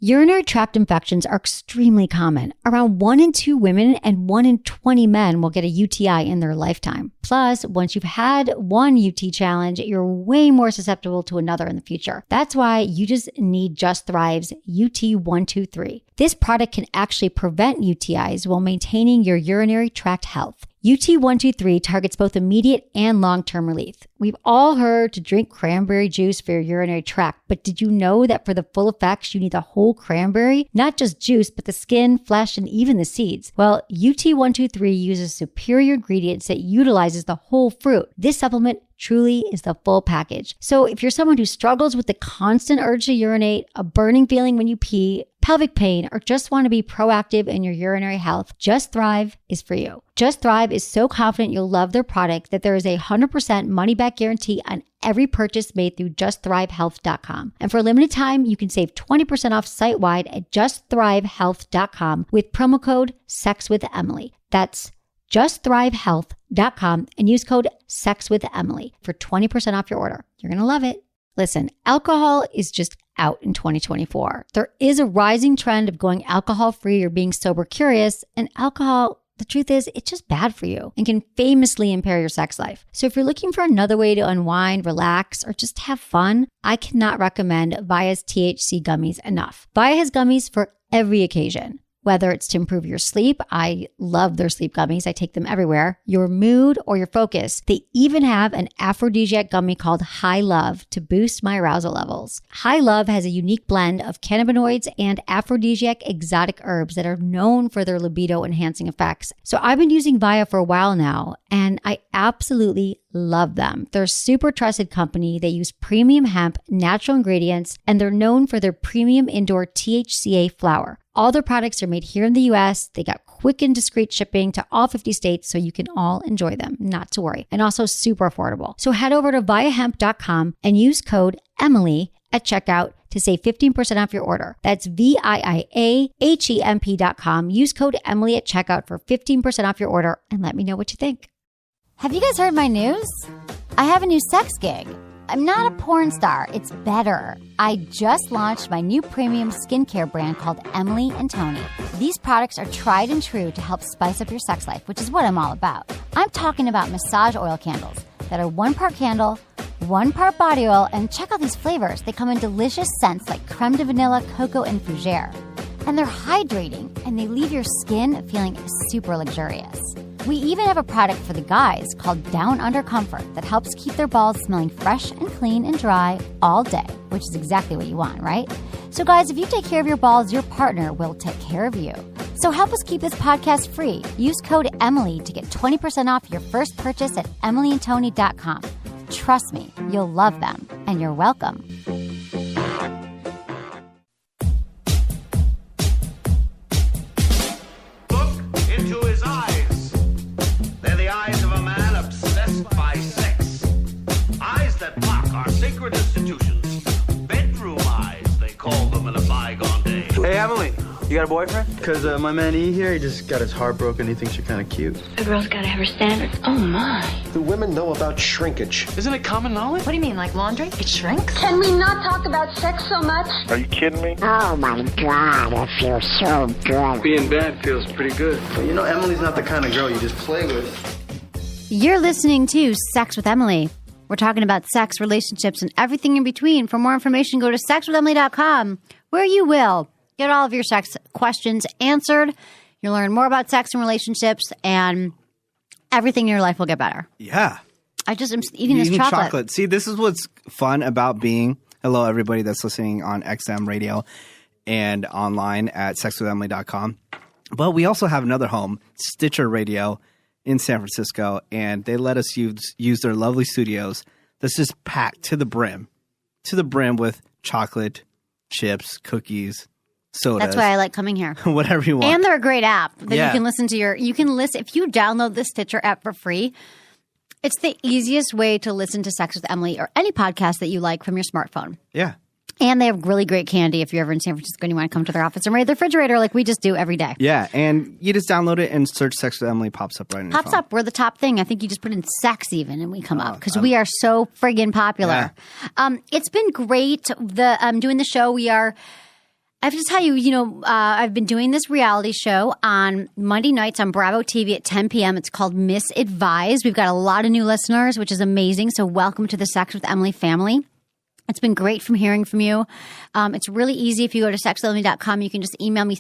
Urinary tract infections are extremely common. Around 1 in 2 women and 1 in 20 men will get a UTI in their lifetime. Plus, once you've had one UT challenge, you're way more susceptible to another in the future. That's why you just need Just Thrive's UT123. This product can actually prevent UTIs while maintaining your urinary tract health. UT123 targets both immediate and long-term relief. We've all heard to drink cranberry juice for your urinary tract, but did you know that for the full effects, you need the whole cranberry? Not just juice, but the skin, flesh, and even the seeds. Well, UT123 uses superior ingredients that utilizes the whole fruit. This supplement truly is the full package. So if you're someone who struggles with the constant urge to urinate, a burning feeling when you pee, pelvic pain, or just want to be proactive in your urinary health, Just Thrive is for you. Just Thrive is so confident you'll love their product that there is a 100% money-back guarantee on every purchase made through justthrivehealth.com. And for a limited time, you can save 20% off site-wide at justthrivehealth.com with promo code SEXWITHEMILY. That's justthrivehealth.com and use code SEXWITHEMILY for 20% off your order. You're going to love it. Listen, alcohol is just out in 2024. There is a rising trend of going alcohol-free or being sober curious, and alcohol, the truth is, it's just bad for you and can famously impair your sex life. So if you're looking for another way to unwind, relax, or just have fun, I cannot recommend Via's THC gummies enough. Via has gummies for every occasion. Whether it's to improve your sleep, I love their sleep gummies. I take them everywhere. Your mood or your focus. They even have an aphrodisiac gummy called High Love to boost my arousal levels. High Love has a unique blend of cannabinoids and aphrodisiac exotic herbs that are known for their libido enhancing effects. So I've been using Via for a while now, and I absolutely love them. They're a super trusted company. They use premium hemp, natural ingredients, and they're known for their premium indoor THCA flower. All their products are made here in the US. They got quick and discreet shipping to all 50 states, so you can all enjoy them, not to worry. And also super affordable. So head over to viahemp.com and use code Emily at checkout to save 15% off your order. That's VIIAHEMP.com. Use code Emily at checkout for 15% off your order and let me know what you think. Have you guys heard my news? I have a new sex gig. I'm not a porn star. It's better. I just launched my new premium skincare brand called Emily and Tony. These products are tried and true to help spice up your sex life, which is what I'm all about. I'm talking about massage oil candles that are 1 part candle, 1 part body oil, and check out these flavors. They come in delicious scents like creme de vanilla, cocoa, and fougere. And they're hydrating, and they leave your skin feeling super luxurious. We even have a product for the guys called Down Under Comfort that helps keep their balls smelling fresh and clean and dry all day, which is exactly what you want, right? So guys, if you take care of your balls, your partner will take care of you. So help us keep this podcast free. Use code Emily to get 20% off your first purchase at emilyandtony.com. Trust me, you'll love them, and you're welcome. Sacred institutions. Bedroom eyes, they call them in a bygone day. Hey, Emily, you got a boyfriend? Because my man E here, he just got his heart broken. He thinks you're kind of cute. A girl's got to have her standards. Oh, my. Do women know about shrinkage? Isn't it common knowledge? What do you mean, like laundry? It shrinks? Can we not talk about sex so much? Are you kidding me? Oh, my God, it feels so good. Being bad feels pretty good. But you know, Emily's not the kind of girl you just play with. You're listening to Sex with Emily. We're talking about sex, relationships, and everything in between. For more information, go to sexwithemily.com, where you will get all of your sex questions answered. You'll learn more about sex and relationships, and everything in your life will get better. Yeah. I just am eating this chocolate. See, this is what's fun about being, hello, everybody that's listening on XM Radio and online at sexwithemily.com. But we also have another home, Stitcher Radio, in San Francisco, and they let us use their lovely studios that's just packed to the brim with chocolate, chips, cookies, sodas. That's why I like coming here. Whatever you want. And they're a great app that you can listen to if you download the Stitcher app for free, it's the easiest way to listen to Sex with Emily or any podcast that you like from your smartphone. Yeah. And they have really great candy if you're ever in San Francisco and you want to come to their office and raid the refrigerator like we just do every day. Yeah, and you just download it and search Sex with Emily, pops up right in your phone. Pops up. We're the top thing. I think you just put in sex even and we come up because we are so friggin' popular. Yeah. It's been great doing the show. We are I have to tell you, I've been doing this reality show on Monday nights on Bravo TV at 10 p.m. It's called Misadvised. We've got a lot of new listeners, which is amazing. So welcome to the Sex with Emily family. It's been great from hearing from you. It's really easy. If you go to sexwithemily.com, you can just email me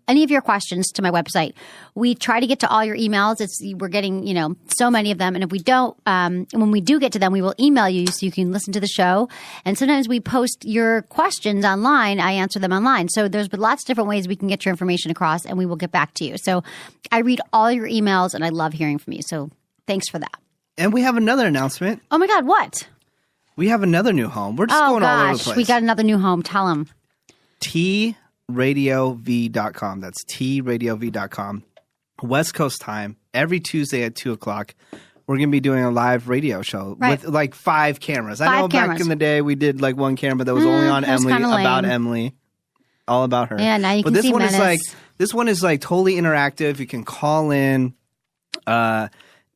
any of your questions to my website. We try to get to all your emails. We're getting, so many of them. And if we don't, when we do get to them, we will email you so you can listen to the show. And sometimes we post your questions online. I answer them online. So there's been lots of different ways we can get your information across, and we will get back to you. So I read all your emails, and I love hearing from you. So thanks for that. And we have another announcement. Oh, my God. What? We have another new home. We're just going all over the place. We got another new home. Tell them. TRadioV.com. That's TRadioV.com. West Coast time, every Tuesday at 2 o'clock. We're going to be doing a live radio show with like 5 cameras. I know back in the day we did like one camera that was only on Emily, about Emily, all about her. Yeah, now you can see Menace. This one is like totally interactive. You can call in.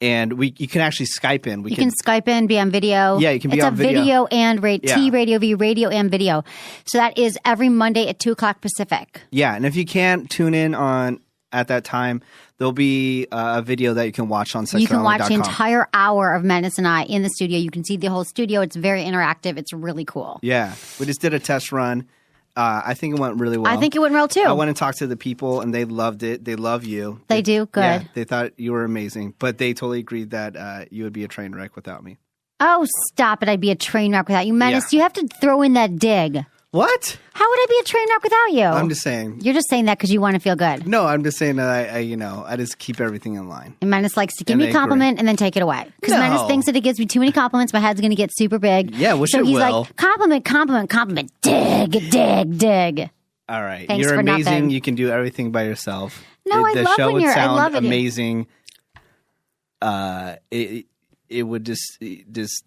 And you can actually Skype in. You can Skype in, be on video. Yeah, you can be on video. It's a video and T-Radio V, radio and video. So that is every Monday at 2 o'clock Pacific. Yeah, and if you can't tune in at that time, there'll be a video that you can watch on sexologist.com. You can watch the entire hour of Menace and I in the studio. You can see the whole studio. It's very interactive. It's really cool. Yeah, we just did a test run. I think it went really well. I think it went well, too. I went and talked to the people, and they loved it. They love you. They do? Good. Yeah, they thought you were amazing. But they totally agreed that you would be a train wreck without me. Oh, stop it. I'd be a train wreck without you. Menace, you have to throw in that dig. What? How would I be a train wreck without you? I'm just saying. You're just saying that because you want to feel good. No, I'm just saying that I just keep everything in line. And Menace likes to give me a compliment and then take it away. Because Menace thinks that it gives me too many compliments, my head's going to get super big. Yeah, which so it he's will. Like, compliment, dig. All right. Thanks You're for amazing. nothing. You can do everything by yourself. No, I love when you're. I love it. Amazing. It would just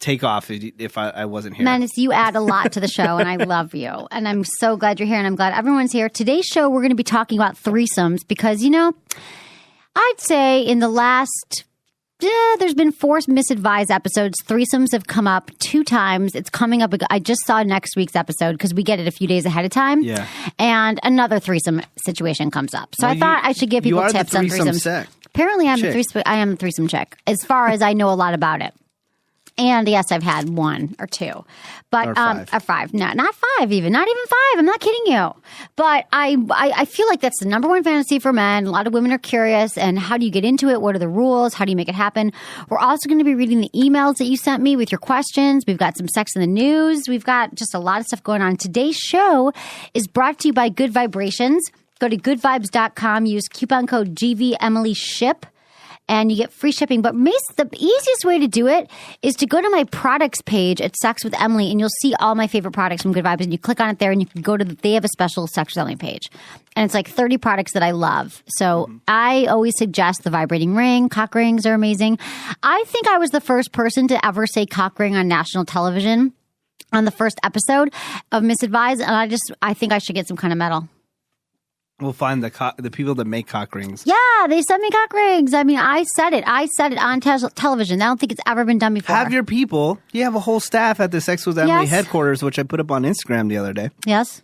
take off if I wasn't here. Menace, you add a lot to the show, and I love you. And I'm so glad you're here, and I'm glad everyone's here. Today's show, we're going to be talking about threesomes because, I'd say in the last... there's been 4 misadvised episodes. Threesomes have come up 2 times. It's coming up. I just saw next week's episode because we get it a few days ahead of time. Yeah. And another threesome situation comes up. So I thought I should give people tips on threesomes. Apparently, I am a threesome chick, as far as I know a lot about it. And yes, I've had 1 or 2, but or 5. Or 5. No, not 5 even. Not even 5. I'm not kidding you. But I feel like that's the number 1 fantasy for men. A lot of women are curious. And how do you get into it? What are the rules? How do you make it happen? We're also going to be reading the emails that you sent me with your questions. We've got some sex in the news. We've got just a lot of stuff going on. Today's show is brought to you by Good Vibrations. Go to goodvibes.com. Use coupon code GVEmilyShip. And you get free shipping. But the easiest way to do it is to go to my products page at Sex with Emily, and you'll see all my favorite products from Good Vibes. And you click on it there, and you can go to they have a special Sex with Emily page. And it's like 30 products that I love. So I always suggest the vibrating ring. Cock rings are amazing. I think I was the first person to ever say cock ring on national television on the first episode of Misadvised. And I think I should get some kind of medal. We'll find the people that make cock rings. Yeah, they sent me cock rings. I mean, I said it on television. I don't think it's ever been done before. Have your people. You have a whole staff at the Sex with Emily headquarters, which I put up on Instagram the other day. Yes.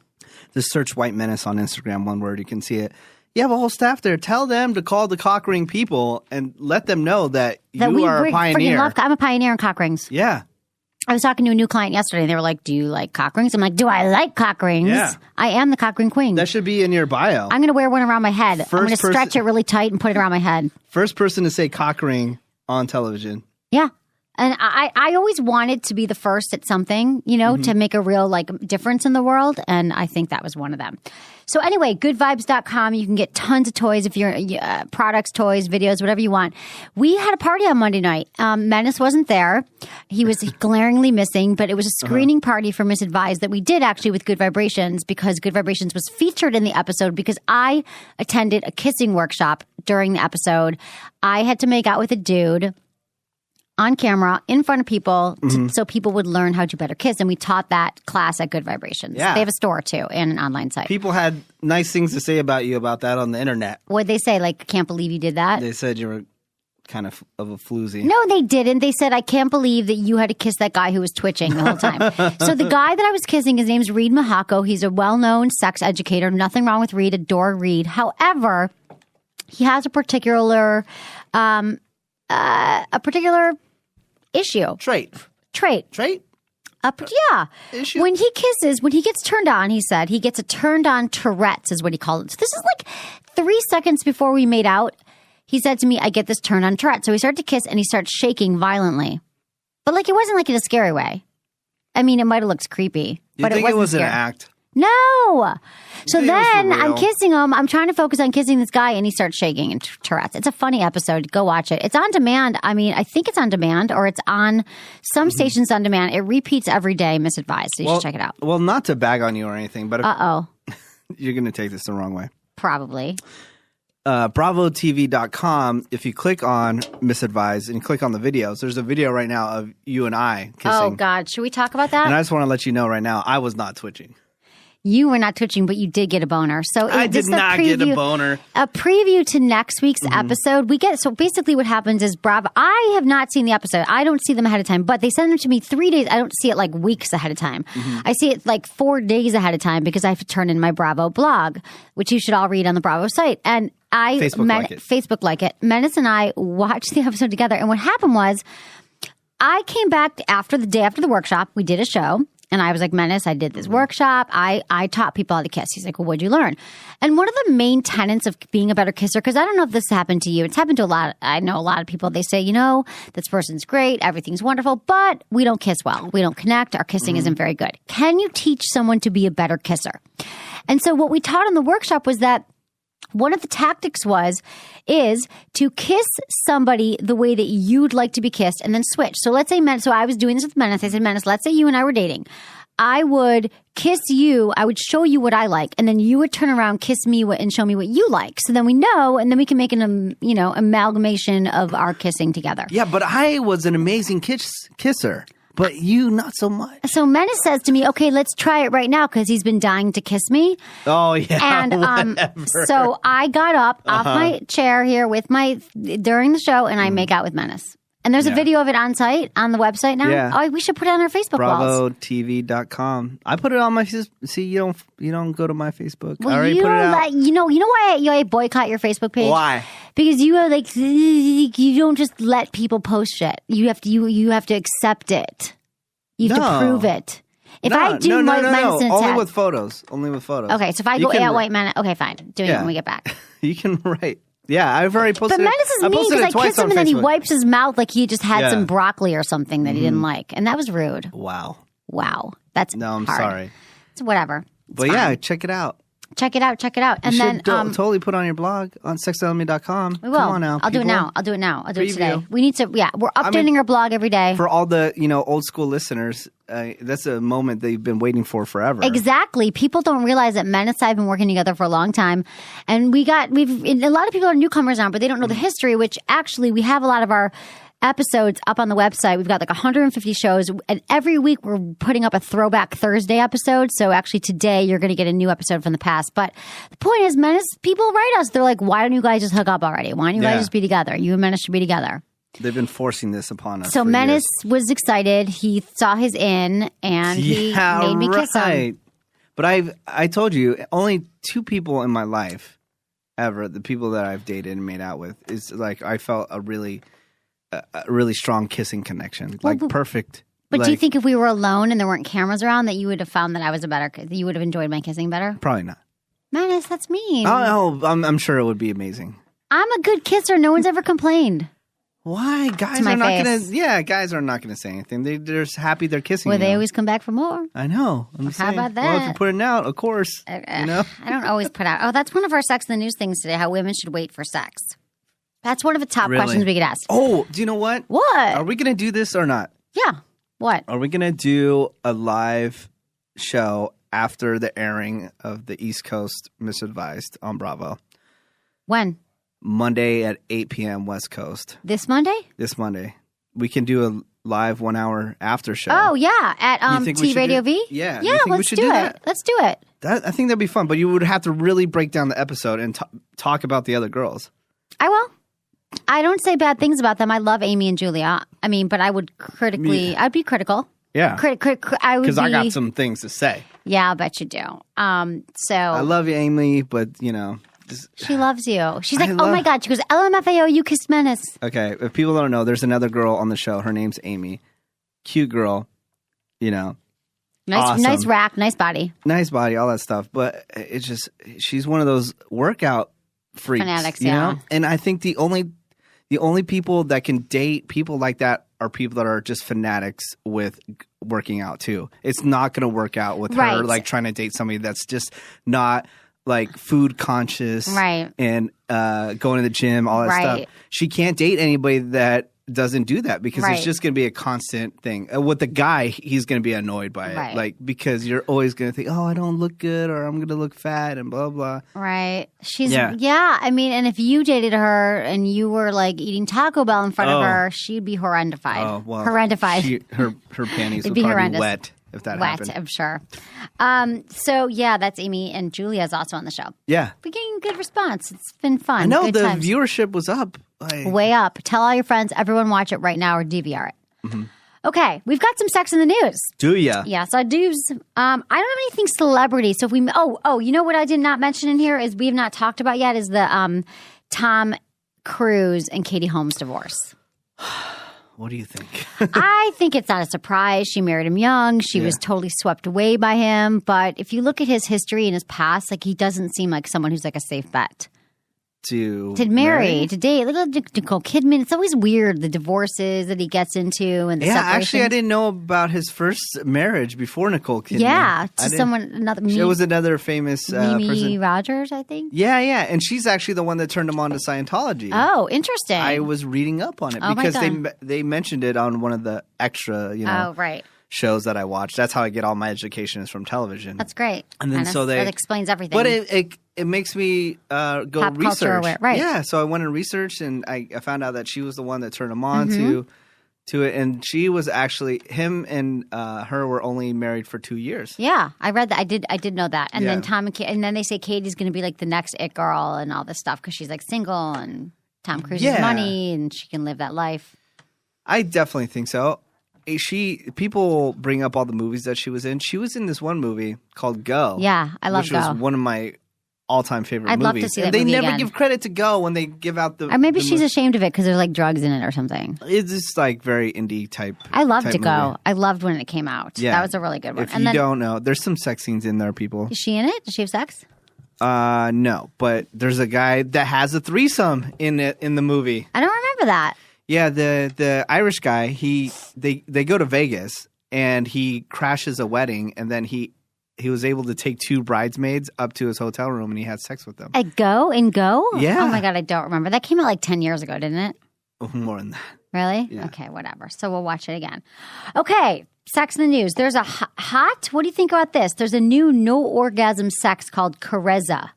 Just search White Menace on Instagram, one word, you can see it. You have a whole staff there. Tell them to call the cock ring people and let them know that you are a pioneer. I'm a pioneer in cock rings. Yeah. I was talking to a new client yesterday, and they were like, do you like cock rings? I'm like, do I like cock rings? Yeah. I am the cock ring queen. That should be in your bio. I'm going to wear one around my head. I'm going to stretch it really tight and put it around my head. First person to say cock ring on television. Yeah. And I always wanted to be the first at something, to make a real difference in the world. And I think that was one of them. So anyway, goodvibes.com. You can get tons of toys if you're products, toys, videos, whatever you want. We had a party on Monday night. Menace wasn't there. He was glaringly missing, but it was a screening party for Misadvised that we did actually with Good Vibrations because Good Vibrations was featured in the episode because I attended a kissing workshop during the episode. I had to make out with a dude on camera in front of people so people would learn how to better kiss. And we taught that class at Good Vibrations. Yeah. They have a store too and an online site. People had nice things to say about you about that on the internet. What'd they say? Like, can't believe you did that? They said you were kind of a floozy. No, they didn't. They said, I can't believe that you had to kiss that guy who was twitching the whole time. So the guy that I was kissing, his name's Reed Mahako. He's a well-known sex educator. Nothing wrong with Reed. Adore Reed. However, he has a particular issue. Trait. Yeah. Issue? When he kisses, when he gets turned on, he said, he gets a turned on Tourette's is what he called it. So this is like 3 seconds before we made out. He said to me, I get this turned on Tourette's. So we started to kiss and he starts shaking violently. But like, it wasn't like in a scary way. I mean, it might have looked creepy, but it wasn't was scary. an act? No. So think it was then for real? I'm kissing him. I'm trying to focus on kissing this guy and he starts shaking in Tourette's. It's a funny episode. Go watch it. It's on demand. I mean, I think it's on demand or it's on some stations on demand. It repeats every day, misadvised. So you should check it out. Well, not to bag on you or anything, but Uh-oh. you're going to take this the wrong way. Probably. BravoTV.com, if you click on Misadvised and click on the videos, there's a video right now of you and I kissing. Oh, God. Should we talk about that? And I just want to let you know right now, I was not twitching. You were not twitching, but you did get a boner. So I did not get a boner. A preview to next week's episode. So basically what happens is Bravo. I have not seen the episode. I don't see them ahead of time, but they send them to me 3 days. I don't see it like weeks ahead of time. I see it like 4 days ahead of time because I have to turn in my Bravo blog, which you should all read on the Bravo site. And Facebook like it. Menace and I watched the episode together. And what happened was I came back after the day after the workshop. We did a show. And I was like, Menace, I did this workshop. I taught people how to kiss. He's like, well, what'd you learn? And one of the main tenets of being a better kisser, because I don't know if this happened to you. It's happened to a lot. I know a lot of people. They say, you know, this person's great. Everything's wonderful. But we don't kiss well. We don't connect. Our kissing isn't very good. Can you teach someone to be a better kisser? And so what we taught in the workshop was that one of the tactics is to kiss somebody the way that you'd like to be kissed and then switch. So let's say, so I was doing this with Menace. I said, Menace, let's say you and I were dating. I would kiss you. I would show you what I like. And then you would turn around, kiss me and show me what you like. So then we know, and then we can make an, amalgamation of our kissing together. Yeah, but I was an amazing kisser. But you, not so much. So Menace says to me, okay, let's try it right now because he's been dying to kiss me. Oh, yeah. And so I got up off my chair here during the show and I make out with Menace. And there's a video of it on the website now. Yeah. Oh, we should put it on our Facebook walls. BravoTV.com. I put it on my see. You don't go to my Facebook. Well, I already put it out. You know why I boycott your Facebook page? Why? Because you are like you don't just let people post shit. You have to accept it. You have to prove it. If I do white medicine, only with photos. Okay, so if I go white men, okay, fine. Do it when we get back. You can write. Yeah, I've already posted. But Menace is mean because I kissed him and then he wipes his mouth like he just had some broccoli or something that he didn't like, and that was rude. Wow. That's I'm hard. sorry. It's whatever. But yeah, check it out. Check it out. And then totally put on your blog on sexologist.com. We will. Come on now. I'll do it now. I'll do it today. We need to. Yeah, we're updating our blog every day. For all the old school listeners, that's a moment they've been waiting for forever. Exactly. People don't realize that Menace and I have been working together for a long time, and a lot of people are newcomers now, but they don't know the history. Which actually, we have a lot of our episodes up on the website. We've got like 150 shows, and every week we're putting up a Throwback Thursday episode. So actually today you're going to get a new episode from the past. But the point is, Menace, people write us. They're like, why don't you guys just hook up already? Why don't you guys just be together? You and Menace should be together. They've been forcing this upon us. So Menace was excited. He saw his in, and he made me kiss him. But I told you, only 2 people in my life ever, the people that I've dated and made out with, is like I felt a really strong kissing connection, perfect. But do you think if we were alone and there weren't cameras around, that you would have found that I was you would have enjoyed my kissing better? Probably not. Menace, that's mean. Oh, I'm sure it would be amazing. I'm a good kisser. No one's ever complained. Why? Guys are not going to. Yeah, guys are not going to say anything. They're just happy they're kissing. Well, they always come back for more. I know. How about that? Well, if you're putting out, of course. I don't always put out. Oh, that's one of our Sex in the News things today. How women should wait for sex. That's one of the top questions we get asked. Oh, do you know what? What? Are we going to do this or not? Yeah. What? Are we going to do a live show after the airing of the East Coast Misadvised on Bravo? When? Monday at 8 p.m. West Coast. This Monday? This Monday. We can do a live 1 hour after show. Oh, yeah. At T Radio V? Yeah. Yeah, let's do it. Let's do it. I think that'd be fun. But you would have to really break down the episode and talk about the other girls. I will. I don't say bad things about them. I love Amy and Julia. I mean, but I would I'd be critical. Yeah. I would Because I got some things to say. Yeah, I bet you do. So I love you, Amy, but, she loves you. She's like, oh my God. She goes, LMFAO, you kissed menace. Okay, if people don't know, there's another girl on the show. Her name's Amy. Cute girl, Nice, awesome. nice rack, nice body. Nice body, all that stuff. But it's just, she's one of those workout freaks. Fanatics, you yeah. know? And I think the only people that can date people like that are people that are just fanatics with working out too. It's not going to work out with her like trying to date somebody that's just not like food conscious, right? And going to the gym, all that stuff. She can't date anybody that doesn't do that because it's just going to be a constant thing. With the guy, he's going to be annoyed by it, like because you're always going to think, oh, I don't look good, or I'm going to look fat, and blah blah. Right? She's I mean, and if you dated her and you were like eating Taco Bell in front of her, she'd be horrendified. Oh well, horrendified. Her panties would be probably horrendous. be wet if that happened. I'm sure. So yeah, that's Amy, and Julia's also on the show. Yeah, we're getting good response. It's been fun. I know good the times. viewership was up. Way up. Tell all your friends. Everyone watch it right now or DVR it. Mm-hmm. Okay. We've got some sex in the news. Do ya? Yes, I do. I don't have anything celebrity. So if we... Oh, you know what I did not mention in here is we have not talked about yet is the Tom Cruise and Katie Holmes divorce. What do you think? I think it's not a surprise. She married him young. She was totally swept away by him. But if you look at his history and his past, like he doesn't seem like someone who's like a safe bet. To marry, to date. Look at Nicole Kidman. It's always weird, the divorces that he gets into and the separation. Actually, I didn't know about his first marriage before Nicole Kidman. Yeah, to someone, it was another famous Mimi person. Rogers, I think. Yeah, and she's actually the one that turned him on to Scientology. Oh, interesting. I was reading up on it because they mentioned it on one of the extra, shows that I watched. That's how I get all my education is from television. That's great. And then that explains everything. But it makes me go Pop research. Culture aware. Right. Yeah, so I went and researched, and I found out that she was the one that turned him on to it, and she was actually him and her were only married for 2 years. Yeah, I read that. I did know that. And then Tom and then they say Katie's going to be like the next it girl and all this stuff because she's like single and Tom Cruise has money and she can live that life. I definitely think so. People bring up all the movies that she was in. She was in this one movie called Go. Yeah, I love Go. Which was one of my all-time favorite I'd movies. love to see that movie. And they never again. give credit to Go when they give out the... Or maybe she's ashamed of it because there's like drugs in it or something. It's just like very indie type. I loved type to Go. movie. I loved when it came out. Yeah. That was a really good one. If you don't know, there's some sex scenes in there, people. Is she in it? Does she have sex? No, but there's a guy that has a threesome in the movie. I don't remember that. Yeah, the Irish guy, they go to Vegas and he crashes a wedding and then he was able to take 2 bridesmaids up to his hotel room and he had sex with them. At Go? In Go? Yeah. Oh my God, I don't remember. That came out like 10 years ago, didn't it? More than that. Really? Yeah. Okay, whatever. So we'll watch it again. Okay, sex in the news. There's a hot, what do you think about this? There's a new no-orgasm sex called Carezza.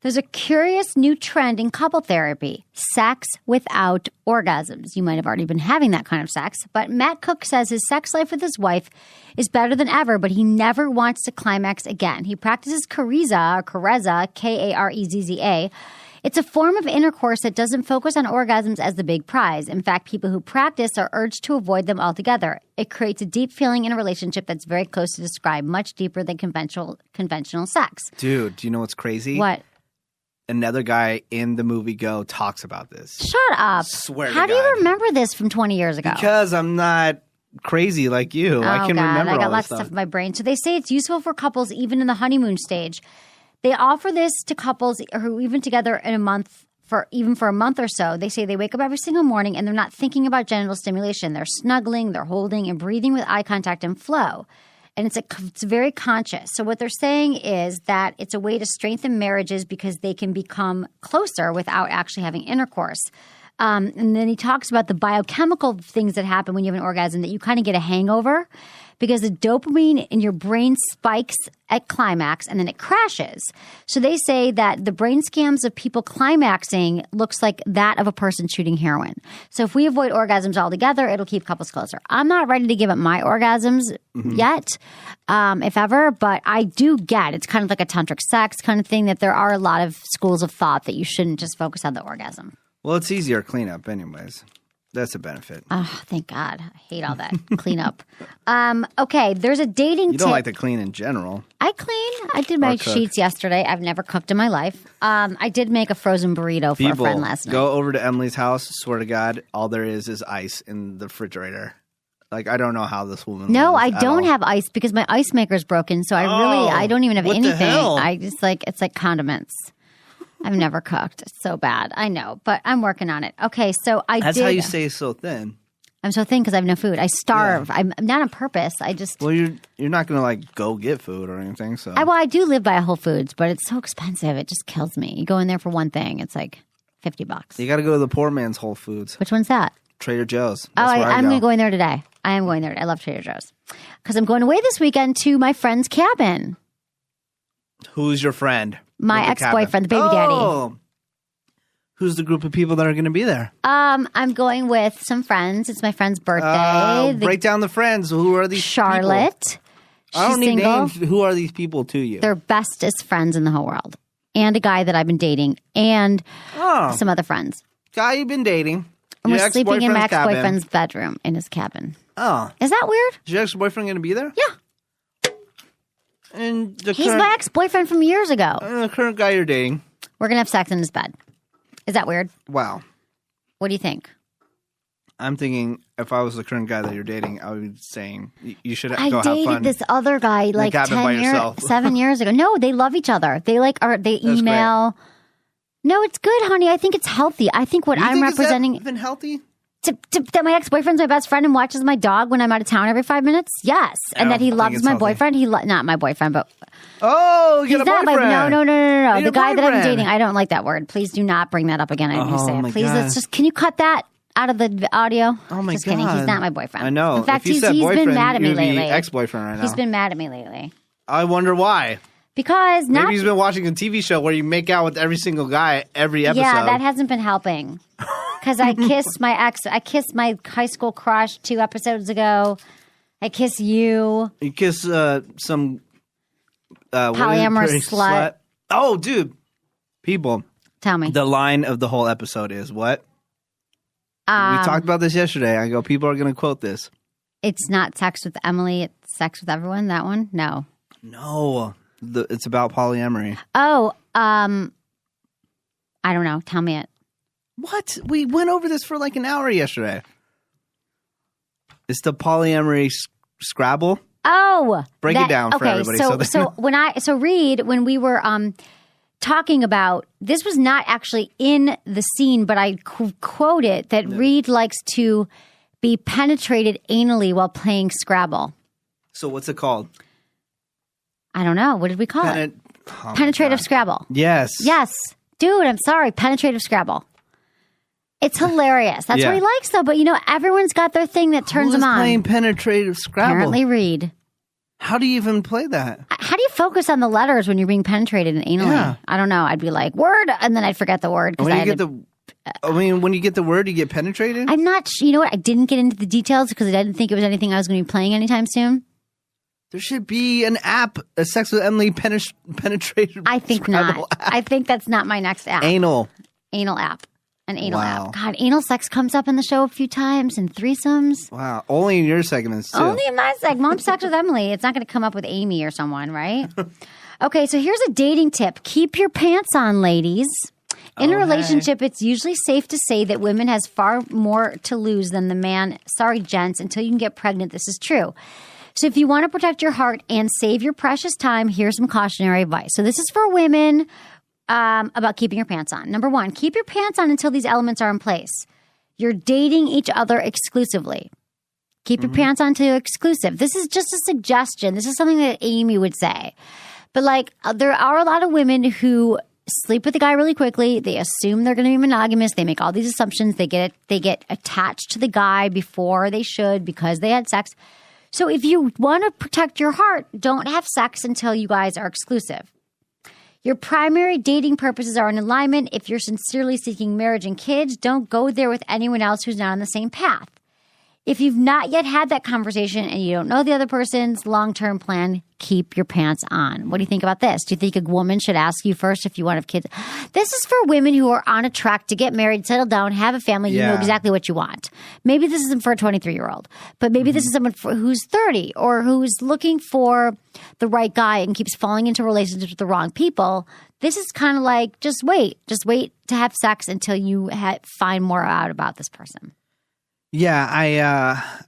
There's a curious new trend in couple therapy, sex without orgasms. You might have already been having that kind of sex, but Matt Cook says his sex life with his wife is better than ever, but he never wants to climax again. He practices Carezza, Karezza. It's a form of intercourse that doesn't focus on orgasms as the big prize. In fact, people who practice are urged to avoid them altogether. It creates a deep feeling in a relationship that's very close to describe, much deeper than conventional sex. Dude, do you know what's crazy? What? Another guy in the movie Go talks about this. Shut up. Swear to How do God. you remember this from 20 years ago? Because I'm not crazy like you. I can remember I got all lots this of stuff in my brain. So they say it's useful for couples even in the honeymoon stage. They offer this to couples who are even together in a month for a month or so. They say they wake up every single morning and they're not thinking about genital stimulation. They're snuggling, they're holding and breathing with eye contact and flow. And it's very conscious. So what they're saying is that it's a way to strengthen marriages because they can become closer without actually having intercourse. And then he talks about the biochemical things that happen when you have an orgasm, that you kind of get a hangover because the dopamine in your brain spikes at climax and then it crashes. So they say that the brain scans of people climaxing looks like that of a person shooting heroin. So if we avoid orgasms altogether, it'll keep couples closer. I'm not ready to give up my orgasms yet, if ever, but I do get it's kind of like a tantric sex kind of thing, that there are a lot of schools of thought that you shouldn't just focus on the orgasm. Well, it's easier cleanup anyways. That's a benefit. Oh, thank God. I hate all that cleanup. Okay, there's a dating You don't tip. like to clean in general. I clean. I did my sheets yesterday. I've never cooked in my life. I did make a frozen burrito for a friend last night. Go over to Emily's house. Swear to God, all there is ice in the refrigerator. Like, I don't know how this woman No, lives I at don't all. have ice because my ice maker's broken. So I don't even have what the anything. hell? I just it's like condiments. I've never cooked. It's so bad. I know, but I'm working on it. Okay, so That's how you stay so thin. I'm so thin because I have no food. I starve. Yeah. I'm not on purpose. I just. Well, you're not going to like go get food or anything. So I do live by a Whole Foods, but it's so expensive. It just kills me. You go in there for one thing, it's like $50. you got to go to the poor man's Whole Foods. Which one's that? Trader Joe's. I'm going to go in there today. I am going there. I love Trader Joe's because I'm going away this weekend to my friend's cabin. Who's your friend? My ex-boyfriend, the baby daddy. Who's the group of people that are going to be there? I'm going with some friends. It's my friend's birthday. Break down the friends. Who are these Charlotte. people? I don't She's need single. names. Who are these people to you? They're bestest friends in the whole world. And a guy that I've been dating. And some other friends. Guy you've been dating. And Your we're sleeping in my ex-boyfriend's cabin. ex-boyfriend's bedroom in his cabin. Oh. Is that weird? Is your ex-boyfriend going to be there? Yeah. And He's my ex-boyfriend from years ago. the current guy you're dating. We're going to have sex in his bed. Is that weird? Wow. What do you think? I'm thinking if I was the current guy that you're dating, I would be saying you should I go have fun. dated this other guy like cabin by 10 yourself. years, 7 years ago. No, they love each other. They they That's email. No, it's good, honey. I think it's healthy. I think what You I'm think it's representing been healthy? that my ex-boyfriend's my best friend and watches my dog when I'm out of town every 5 minutes. Yes, and that he don't think loves it's my healthy. boyfriend. Not my boyfriend, but Oh, you he's got a not my boyfriend. no. You're The a guy that I'm boyfriend. dating. I don't like that word. Please do not bring that up again. I didn't say my it. Please, God. let's just. Can you cut that out of the audio? Oh my just kidding. He's God. not my boyfriend. I know. In fact, If you he's said been boyfriend, mad at me you'd be lately. ex-boyfriend right now. He's been mad at me lately I wonder why. because Maybe he's been watching a TV show where you make out with every single guy every episode. Yeah, that hasn't been helping. Because I kissed my ex. I kissed my high school crush 2 episodes ago. I kiss you. You kiss some Polyamorous slut. Oh, dude. People, Tell me. the line of the whole episode is what? We talked about this yesterday. I go, people are going to quote this. It's not sex with Emily. It's sex with everyone. That one? No. No. It's about polyamory. Oh, I don't know. Tell me it. What? We went over this for like an hour yesterday. It's the polyamory Scrabble. Oh, Break it down for everybody. When we were talking about this was not actually in the scene, but I quote it that Reed likes to be penetrated anally while playing Scrabble. So what's it called? I don't know. What did we call it? Oh my Penetrative God. Scrabble. Yes. Yes. Dude, I'm sorry. Penetrative Scrabble. It's hilarious. That's what he likes, though. But, everyone's got their thing that turns Who's them on. playing penetrative Scrabble? Apparently Reed. How do you even play that? How do you focus on the letters when you're being penetrated anally? Yeah. I don't know. I'd be like, word, and then I'd forget the word. When you get the word, you get penetrated? I'm not you know what? I didn't get into the details because I didn't think it was anything I was going to be playing anytime soon. There should be an app, a Sex with Emily penetrated I think Scrabble not. app. I think that's not my next app. Anal. Anal app. An anal Wow. app. God, anal sex comes up in the show a few times and threesomes. Wow. Only in your segments, too. Only in my segment. Mom Sex with Emily. It's not going to come up with Amy or someone, right? Okay, so here's a dating tip. Keep your pants on, ladies. In a relationship, it's usually safe to say that women has far more to lose than the man. Sorry, gents, until you can get pregnant, this is true. So if you want to protect your heart and save your precious time, here's some cautionary advice. So this is for women about keeping your pants on. Number 1, keep your pants on until these elements are in place. You're dating each other exclusively. Keep your pants on to exclusive. This is just a suggestion. This is something that Amy would say. But there are a lot of women who sleep with a guy really quickly. They assume they're going to be monogamous. They make all these assumptions. They get attached to the guy before they should because they had sex. So if you want to protect your heart, don't have sex until you guys are exclusive. Your primary dating purposes are in alignment. If you're sincerely seeking marriage and kids, don't go there with anyone else who's not on the same path. If you've not yet had that conversation and you don't know the other person's long-term plan, keep your pants on. What do you think about this? Do you think a woman should ask you first if you want to have kids? This is for women who are on a track to get married, settle down, have a family. You know exactly what you want. Maybe this isn't for a 23-year-old, but maybe this is someone who's 30 or who's looking for the right guy and keeps falling into relationships with the wrong people. This is kind of like, just wait to have sex until you find more out about this person. Yeah,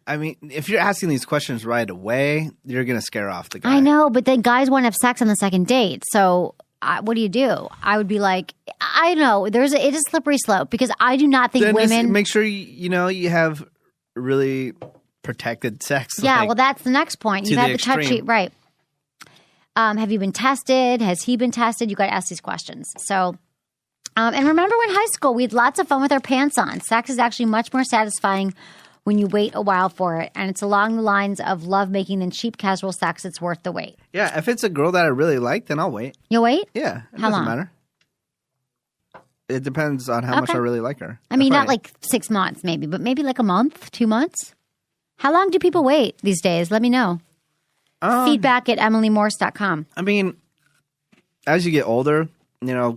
I mean, if you're asking these questions right away, you're going to scare off the guy. I know, but then guys want to have sex on the second date. So what do you do? I would be like, I know, it is a slippery slope because I do not think then women. Make sure you have really protected sex. Yeah, well, that's the next point. You have the touchy, right? Have you been tested? Has he been tested? You got to ask these questions. So. And remember when high school, we had lots of fun with our pants on. Sex is actually much more satisfying when you wait a while for it. And it's along the lines of lovemaking than cheap casual sex. It's worth the wait. Yeah, if it's a girl that I really like, then I'll wait. You'll wait? Yeah. It How doesn't long? matter. It depends on how much I really like her. I mean, not like 6 months maybe, but maybe like a month, 2 months. How long do people wait these days? Let me know. Feedback at EmilyMorse.com. I mean, as you get older,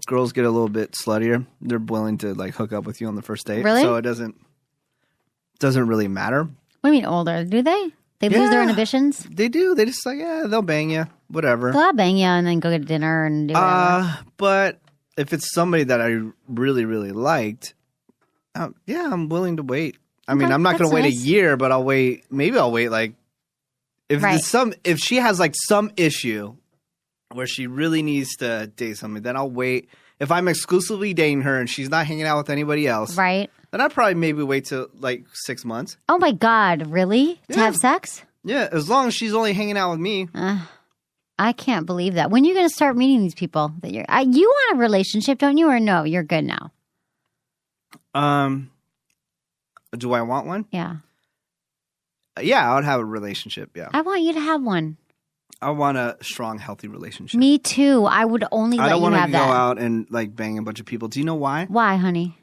girls get a little bit sluttier. They're willing to like hook up with you on the first date. Really? So it doesn't really matter. What do you mean older? Do they? They lose their inhibitions? They do. They just they'll bang you, whatever. They'll bang you and then go get dinner and do whatever. But if it's somebody that I really, really liked, I'm willing to wait. I mean, I'm not going to wait a year, but I'll wait. Maybe I'll wait like if she has like some issue where she really needs to date somebody, then I'll wait. If I'm exclusively dating her and she's not hanging out with anybody else, right? Then I'd probably maybe wait till like 6 months. Oh my God, really? To have sex? Yeah, as long as she's only hanging out with me. I can't believe that. When are you going to start meeting these people? That you want a relationship, don't you? Or no, you're good now? Do I want one? Yeah. Yeah, I would have a relationship, yeah. I want you to have one. I want a strong, healthy relationship. Me too. I would only let you have that. I don't want to go out and like bang a bunch of people. Do you know why? Why, honey?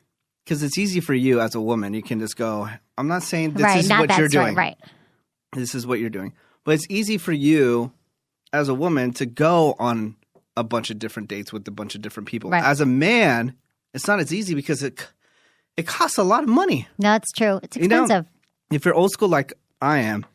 Because it's easy for you as a woman. You can just go, I'm not saying this is what you're doing. Right. This is what you're doing. But it's easy for you as a woman to go on a bunch of different dates with a bunch of different people. Right. As a man, it's not as easy because it costs a lot of money. No, that's true. It's expensive. If you're old school like I am,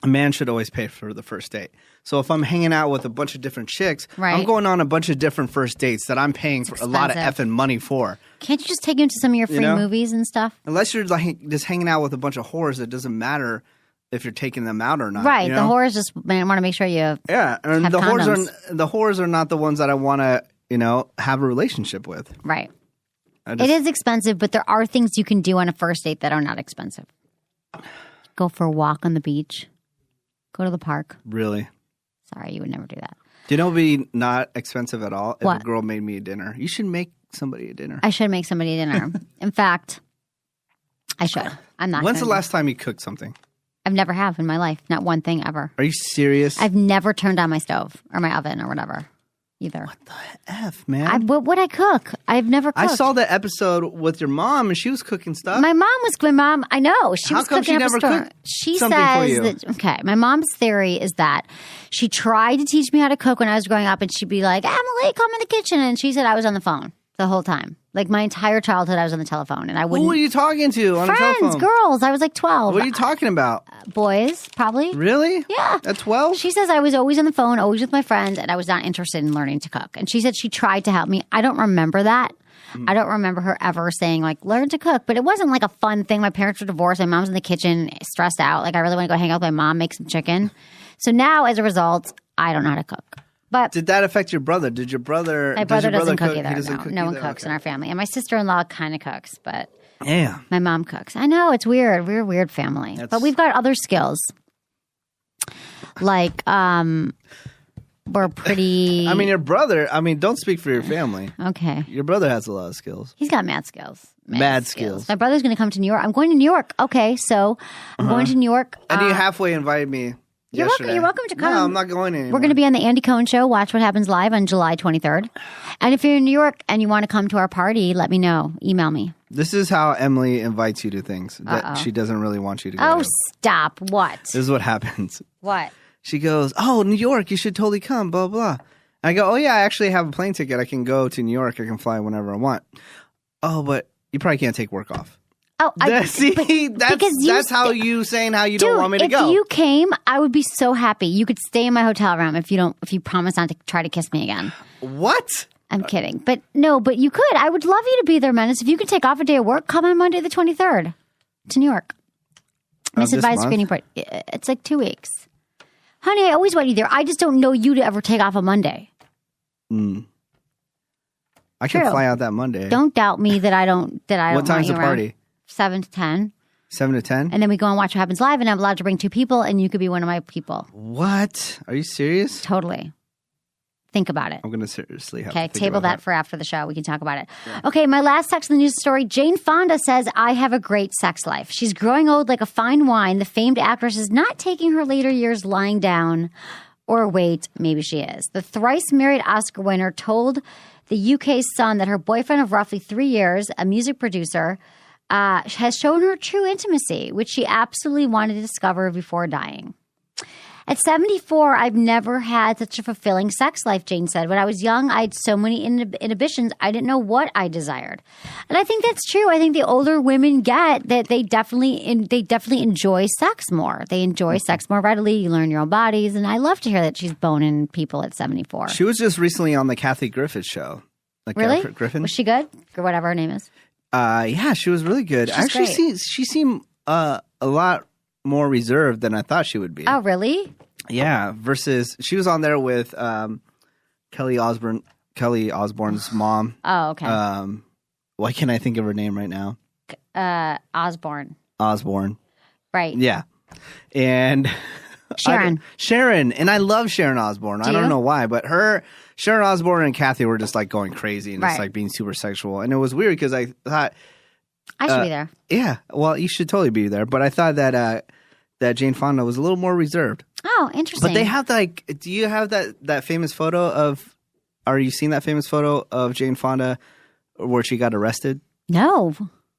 a man should always pay for the first date. So if I'm hanging out with a bunch of different chicks, I'm going on a bunch of different first dates that I'm paying for a lot of effing money for. Can't you just take him to some of your free movies and stuff? Unless you're like just hanging out with a bunch of whores, it doesn't matter if you're taking them out or not. Right. The whores just want to make sure you and the condoms. whores are not the ones that I want to have a relationship with. Right. It is expensive, but there are things you can do on a first date that are not expensive. Go for a walk on the beach. Go to the park. Really? Sorry, you would never do that. Do you know what would be not expensive at all? If What? a girl made me a dinner. You should make somebody a dinner. I should make somebody dinner. In fact, I should. I'm not. When's the last time you cooked something? I've never have in my life. Not one thing ever. Are you serious? I've never turned on my stove or my oven or whatever either. What the F, man? What would I cook? I've never cooked. I saw that episode with your mom and she was cooking stuff. My mom, I know. She How was come cooking she up a never storm. cooked She something says for you? that, okay, my mom's theory is that she tried to teach me how to cook when I was growing up and she'd be like, Emily, come in the kitchen. And she said I was on the phone the whole time. Like my entire childhood, I was on the telephone and I wouldn't. Who were you talking to on the telephone? Friends, girls. I was like 12. What are you talking about? Boys, probably. Really? Yeah. At 12? She says I was always on the phone, always with my friends, and I was not interested in learning to cook. And she said she tried to help me. I don't remember that. I don't remember her ever saying, like, learn to cook. But it wasn't like a fun thing. My parents were divorced. My mom's in the kitchen, stressed out. Like, I really want to go hang out with my mom, make some chicken. So now, as a result, I don't know how to cook. But did that affect your brother? Did your brother? My brother doesn't cook either. He doesn't cook no one either? cooks in our family. And my sister-in-law kind of cooks, but Yeah. my mom cooks. I know, it's weird. We're a weird family. But we've got other skills. Like, we're pretty... I mean, your brother, don't speak for your family. Okay. Your brother has a lot of skills. He's got mad skills. Mad skills. My brother's going to come to New York. I'm going to New York. Okay, so I'm going to New York. And you halfway invited me You're welcome to come. No, I'm not going anymore. We're going to be on the Andy Cohen Show. Watch What Happens Live on July 23rd. And if you're in New York and you want to come to our party, let me know. Email me. This is how Emily invites you to things that she doesn't really want you to go Oh, to. stop. What? This is what happens. What? She goes, oh, New York, you should totally come, blah, blah. And I go, oh, yeah, I actually have a plane ticket. I can go to New York. I can fly whenever I want. Oh, but you probably can't take work off. Oh, that's how you saying how you don't want me to go. If you came, I would be so happy. You could stay in my hotel room if you promise not to try to kiss me again. What? I'm kidding. But you could. I would love you to be there, Menace. If you could take off a day of work, come on Monday the 23rd to New York. Misadvised screening party. It's like 2 weeks. Honey, I always want you there. I just don't know you to ever take off a Monday. I can fly out that Monday. Don't doubt me that I don't What time's the party? 7 to 10. 7 to 10? And then we go and watch What Happens Live, and I'm allowed to bring 2 people, and you could be one of my people. What? Are you serious? Totally. Think about it. I'm going to seriously have Okay, to table that for after the show. We can talk about it. Yeah. Okay, my last Sex in the News story. Jane Fonda says, I have a great sex life. She's growing old like a fine wine. The famed actress is not taking her later years lying down. Or wait, maybe she is. The thrice married Oscar winner told the UK's Sun that her boyfriend of roughly 3 years, a music producer, has shown her true intimacy, which she absolutely wanted to discover before dying. At 74, I've never had such a fulfilling sex life, Jane said. When I was young, I had so many inhibitions, I didn't know what I desired. And I think that's true. I think the older women get that they definitely enjoy sex more. They enjoy sex more readily. You learn your own bodies. And I love to hear that she's boning people at 74. She was just recently on the Kathy Griffith show. Really? Griffin? Was she good? Or whatever her name is. Yeah, she was really good. She seemed a lot more reserved than I thought she would be. Oh, really? Yeah. Versus she was on there with Kelly Osbourne's mom. Oh, okay. Why can't I think of her name right now? Osbourne. Right. Yeah. And Sharon. And I love Sharon Osbourne. I don't know why, but Sharon Osbourne and Kathy were just like going crazy and just like being super sexual. And it was weird because I thought I should be there. Yeah. Well, you should totally be there. But I thought that Jane Fonda was a little more reserved. Oh, interesting. But they have do you have that famous photo of, are you seeing that famous photo of Jane Fonda where she got arrested? No.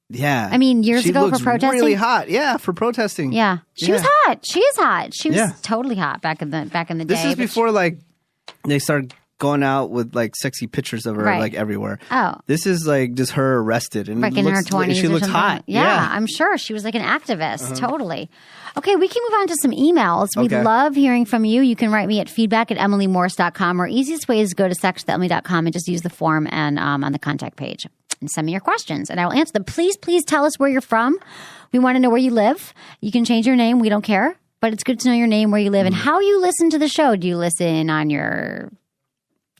Yeah. I mean, years ago for protesting? Really hot. Yeah, for protesting. Yeah. She was hot. She is hot. She was totally hot back in the day. This is before they started going out with sexy pictures of her everywhere. Oh. This is just her arrested and in her 20s. She looks hot. Yeah, I'm sure. She was like an activist. Totally. Okay, we can move on to some emails. We'd love hearing from you. You can write me at feedback@emilymorse.com, or easiest way is go to sexwithemily.com and just use the form and on the contact page and send me your questions and I will answer them. Please tell us where you're from. We want to know where you live. You can change your name. We don't care, but it's good to know your name, where you live, and how you listen to the show. Do you listen on your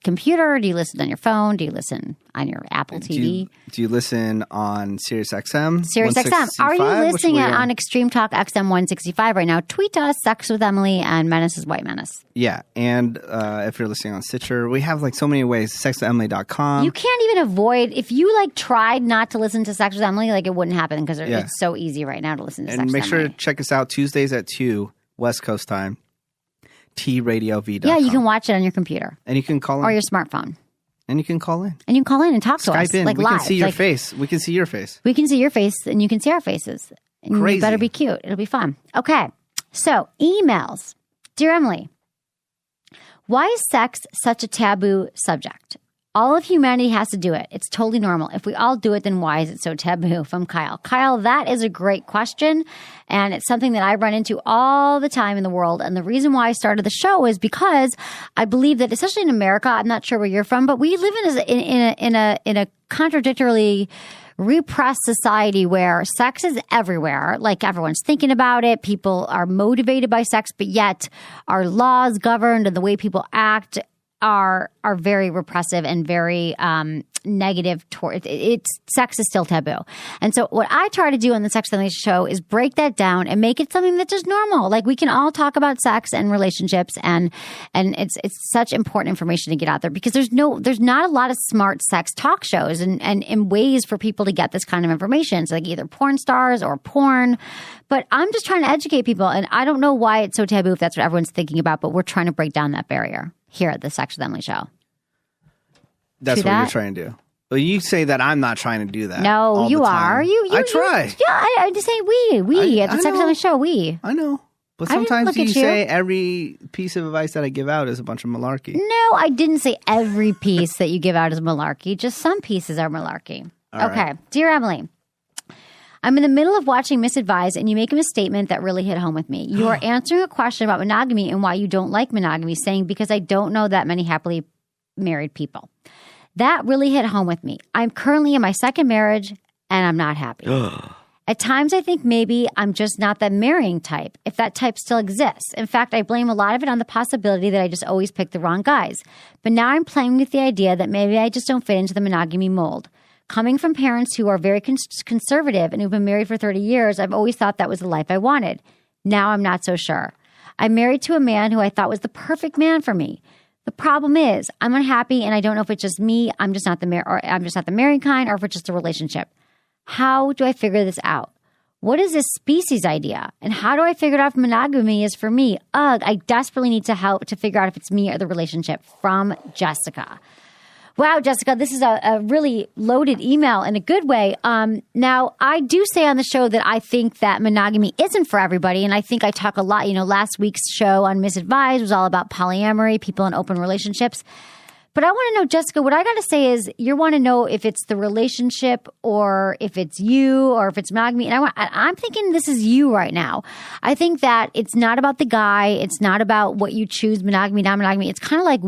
computer? Do you listen on your phone? Do you listen on your Apple TV? Do you listen on SiriusXM? SiriusXM. Are you listening on Extreme Talk XM 165 right now? Tweet us, Sex with Emily, and Menace is White Menace. Yeah, and if you're listening on Stitcher, we have so many ways. Sexwithemily.com. You can't even avoid, if you tried not to listen to Sex with Emily, it wouldn't happen because it's so easy right now to listen to Sex with Emily. And make sure to check us out Tuesdays at 2 West Coast time. TRadioV.com. Yeah, you can watch it on your computer. And you can call in. Or your smartphone. And you can call in. And you can call in and talk to us. Skype in. We live. Can see your face. We can see your face. We can see your face and you can see our faces. And Crazy. You better be cute. It'll be fun. Okay. So, emails. Dear Emily, why is sex such a taboo subject? All of humanity has to do it. It's totally normal. If we all do it, then why is it so taboo? From Kyle. Kyle, that is a great question. And it's something that I run into all the time in the world. And the reason why I started the show is because I believe that, especially in America, I'm not sure where you're from, but we live in a contradictorily repressed society where sex is everywhere. Everyone's thinking about it. People are motivated by sex, but yet our laws governed and the way people act are very repressive and very negative toward it's sex is still taboo. And so what I try to do on the Sex Family Show is break that down and make it something that's just normal. Like we can all talk about sex and relationships, and it's such important information to get out there because there's not a lot of smart sex talk shows and ways for people to get this kind of information. It's like either porn stars or porn. But I'm just trying to educate people, and I don't know why it's so taboo if that's what everyone's thinking about, but we're trying to break down that barrier here at the Sex with Emily Show. That's what you're trying to do. Well, you say that I'm not trying to do that. No, you are. I try. I just say we at the Sex with Emily Show, we. I know. But sometimes you say every piece of advice that I give out is a bunch of malarkey. No, I didn't say every piece that you give out is malarkey. Just some pieces are malarkey. All okay. right. Dear Emily, I'm in the middle of watching Misadvised, and you make a misstatement that really hit home with me. You are answering a question about monogamy and why you don't like monogamy, saying, because I don't know that many happily married people. That really hit home with me. I'm currently in my second marriage, and I'm not happy. At times, I think maybe I'm just not that marrying type, if that type still exists. In fact, I blame a lot of it on the possibility that I just always pick the wrong guys. But now I'm playing with the idea that maybe I just don't fit into the monogamy mold. Coming from parents who are very conservative and who've been married for 30 years, I've always thought that was the life I wanted. Now I'm not so sure. I'm married to a man who I thought was the perfect man for me. The problem is I'm unhappy, and I don't know if it's just me, I'm just not the married kind, or if it's just a relationship. How do I figure this out? What is this species idea? And how do I figure out if monogamy is for me? Ugh, I desperately need to help to figure out if it's me or the relationship. From Jessica. Wow, Jessica, this is a really loaded email in a good way. Now, I do say on the show that I think that monogamy isn't for everybody. And I think I talk a lot. Last week's show on Misadvised was all about polyamory, people in open relationships. But I want to know, Jessica, what I got to say is you want to know if it's the relationship or if it's you or if it's monogamy. And I'm thinking this is you right now. I think that it's not about the guy. It's not about what you choose, monogamy, non-monogamy. It's kind of like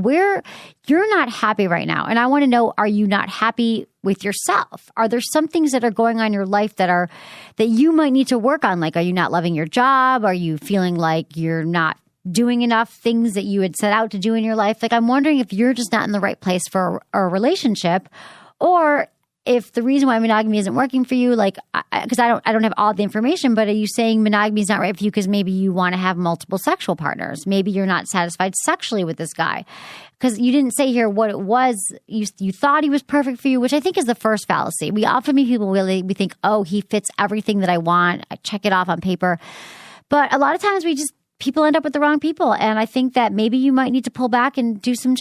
you're not happy right now. And I want to know, are you not happy with yourself? Are there some things that are going on in your life that you might need to work on? Like, are you not loving your job? Are you feeling like you're not doing enough things that you had set out to do in your life? Like, I'm wondering if you're just not in the right place for a relationship, or if the reason why monogamy isn't working for you, like, because I don't have all the information, but are you saying monogamy is not right for you because maybe you want to have multiple sexual partners? Maybe you're not satisfied sexually with this guy. Because you didn't say here what it was. You thought he was perfect for you, which I think is the first fallacy. We often meet people we think, oh, he fits everything that I want. I check it off on paper. But a lot of times people end up with the wrong people. And I think that maybe you might need to pull back and do some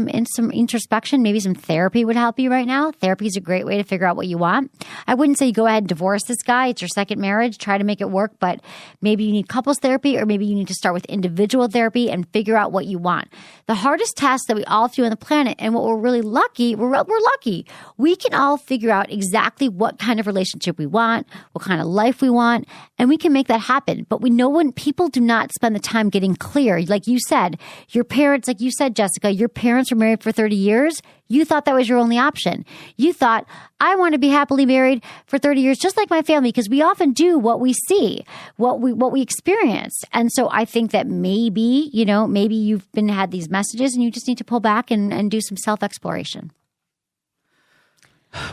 introspection. Maybe some therapy would help you right now. Therapy is a great way to figure out what you want. I wouldn't say you go ahead and divorce this guy. It's your second marriage. Try to make it work. But maybe you need couples therapy, or maybe you need to start with individual therapy and figure out what you want. The hardest task that we all do on the planet, and what we're really lucky, we're lucky. We can all figure out exactly what kind of relationship we want, what kind of life we want, and we can make that happen. But we know when people do not spend the time getting clear. Like you said, your parents, like you said, Jessica, your parents were married for 30 years. You thought that was your only option. You thought, I want to be happily married for 30 years, just like my family, because we often do what we see, what we experience. And so I think that maybe you've had these messages and you just need to pull back and do some self-exploration.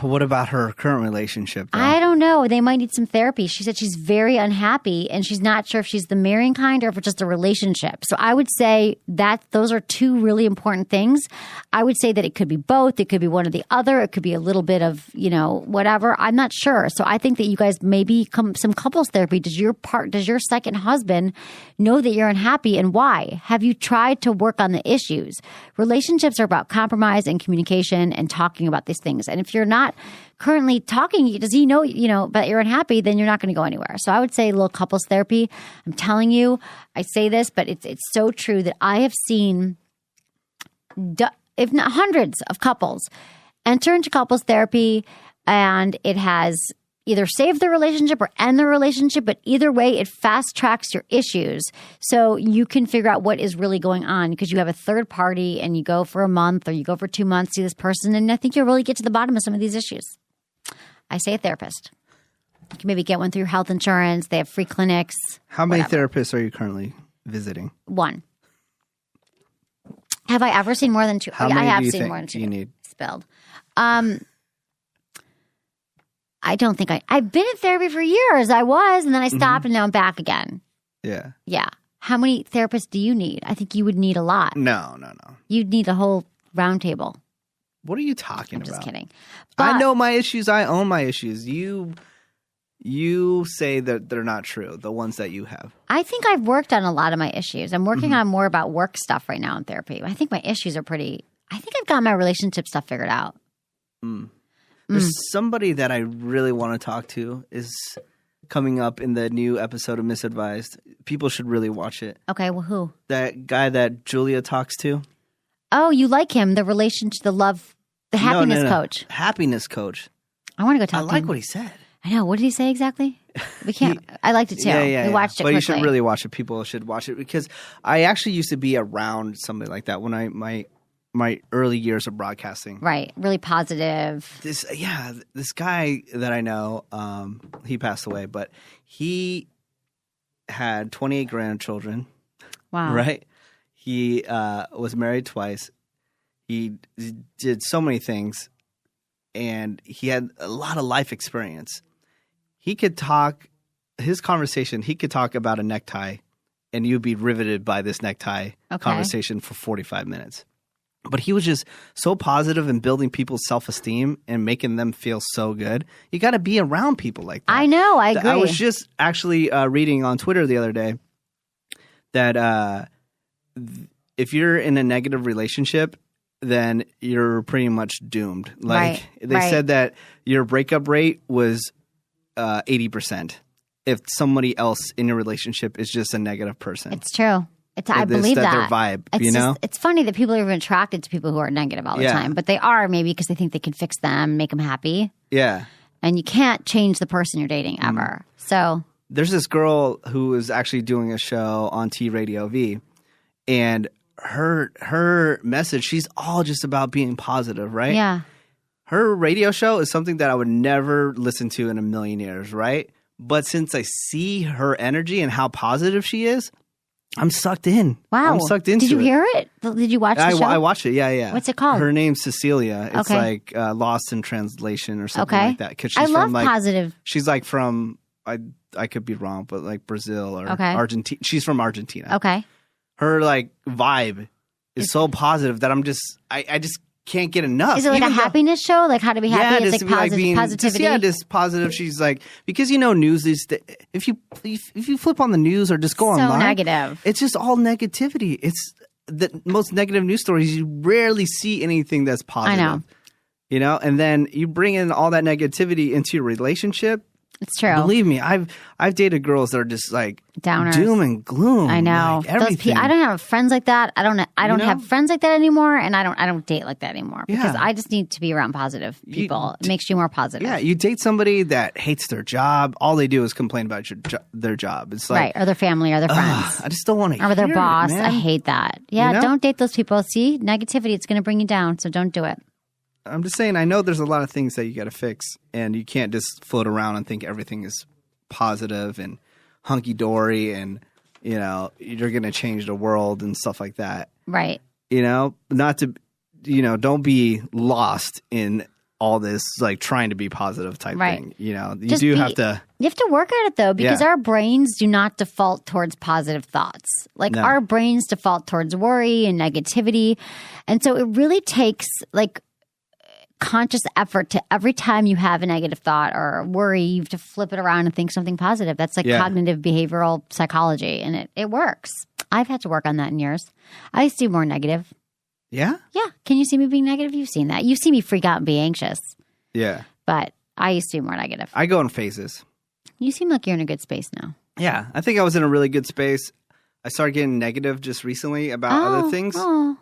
What about her current relationship, though? I don't know. They might need some therapy. She said she's very unhappy, and she's not sure if she's the marrying kind or if it's just a relationship. So I would say that those are two really important things. I would say that it could be both. It could be one or the other. It could be a little bit of, whatever. I'm not sure. So I think that you guys maybe some couples therapy. Does your second husband know that you're unhappy, and why? Have you tried to work on the issues? Relationships are about compromise and communication and talking about these things. And if you're not currently talking, does he know, that you're unhappy, then you're not going to go anywhere. So I would say a little couples therapy. I'm telling you, I say this, but it's so true that I have seen, if not hundreds of couples enter into couples therapy, and it has either save the relationship or end the relationship, but either way, it fast tracks your issues. So you can figure out what is really going on because you have a third party and you go for a month or you go for 2 months, see this person, and I think you'll really get to the bottom of some of these issues. I say a therapist. You can maybe get one through your health insurance. They have free clinics. How many therapists are you currently visiting? One. Have I ever seen more than two? How many I have do you seen think more than two. you need? Spelled. I don't think I've been in therapy for years. I was, and then I stopped, and now I'm back again. Yeah. Yeah. How many therapists do you need? I think you would need a lot. No. You'd need a whole round table. What are you talking about? I'm just kidding. I know my issues. I own my issues. You say that they're not true, the ones that you have. I think I've worked on a lot of my issues. I'm working on more about work stuff right now in therapy. I think my issues are I think I've got my relationship stuff figured out. There's somebody that I really want to talk to is coming up in the new episode of Misadvised. People should really watch it. Okay, well, who? That guy that Julia talks to. Oh, you like him, the relationship, the happiness coach. Happiness coach. I want to go talk to him. I like what he said. I know. What did he say exactly? We can't. I liked it too. Yeah. We watched it quickly. But you should really watch it. People should watch it because I actually used to be around somebody like that when my early years of broadcasting. Right. Really positive. This guy that I know, he passed away, but he had 28 grandchildren. Wow. Right? He was married twice. He did so many things, and he had a lot of life experience. He could talk about a necktie, and you'd be riveted by this necktie conversation for 45 minutes. But he was just so positive in building people's self-esteem and making them feel so good. You got to be around people like that. I know. I agree. I was just actually reading on Twitter the other day that if you're in a negative relationship, then you're pretty much doomed. Like they said that your breakup rate was 80% if somebody else in your relationship is just a negative person. It's true. I believe that. Their vibe, It's funny that people are even attracted to people who are negative all the time, but they are maybe because they think they can fix them, make them happy. Yeah. And you can't change the person you're dating ever. So there's this girl who is actually doing a show on T Radio V, and her message, she's all just about being positive, right? Yeah. Her radio show is something that I would never listen to in a million years, right? But since I see her energy and how positive she is, I'm sucked in. Wow. I'm sucked into it. Did you hear it? Did you watch the show? I watched it, yeah. What's it called? Her name's Cecilia. It's like Lost in Translation or something like that. 'Cause she's I love from, like, positive. She's like from, I could be wrong, but like Brazil or Argentina. She's from Argentina. Okay. Her like vibe is so positive that I'm just, I just can't get enough. Is it like a happiness show? Like how to be happy? It's like positivity? Just positive. She's like, because news is, if you flip on the news or just go online. So negative. It's just all negativity. It's the most negative news stories. You rarely see anything that's positive. I know. And then you bring in all that negativity into your relationship. It's true. Believe me, I've dated girls that are just like downers, doom and gloom. I know. Like everything. I don't have friends like that. I don't have friends like that anymore, and I don't date like that anymore because I just need to be around positive people. It makes you more positive. Yeah, you date somebody that hates their job. All they do is complain about their job. It's like or their family or their friends. I just don't want to. Or their boss. I hate that. Yeah, don't date those people. See, negativity. It's going to bring you down. So don't do it. I'm just saying, I know there's a lot of things that you got to fix, and you can't just float around and think everything is positive and hunky-dory and, you're going to change the world and stuff like that. Right. Not to, don't be lost in all this, like, trying to be positive type thing. You have to. You have to work at it, though, because our brains do not default towards positive thoughts. Like, our brains default towards worry and negativity. And so it really takes, like, conscious effort to every time you have a negative thought or worry, you have to flip it around and think something positive. That's like cognitive behavioral psychology, and it works. I've had to work on that in years. I used to be more negative. Yeah? Yeah. Can you see me being negative? You've seen that. You see me freak out and be anxious. Yeah. But I used to be more negative. I go in phases. You seem like you're in a good space now. Yeah. I think I was in a really good space. I started getting negative just recently about other things,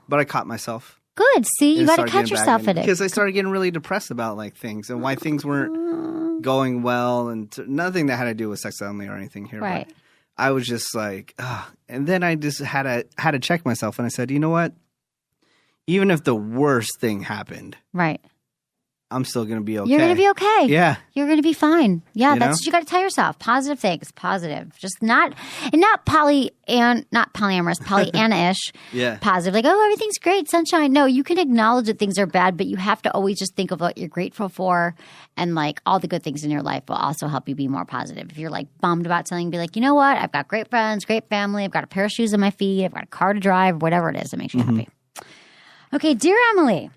but I caught myself. Good. See, you got to catch yourself at it. Because I started getting really depressed about like things and why things weren't going well, and nothing that had to do with sex only or anything here. Right. But I was just like, and then I just had to check myself, and I said, you know what? Even if the worst thing happened, right, I'm still going to be okay. You're going to be okay. Yeah. You're going to be fine. Yeah, You that's know? what you got to tell yourself. Positive things. Positive. Just not polyamorous, Pollyanna-ish. Yeah. Positive. Like, oh, everything's great, sunshine. No, you can acknowledge that things are bad, but you have to always just think of what you're grateful for, and like all the good things in your life will also help you be more positive. If you're like bummed about something, be like, you know what? I've got great friends, great family. I've got a pair of shoes on my feet. I've got a car to drive, whatever it is that makes you happy. Okay, dear Emily.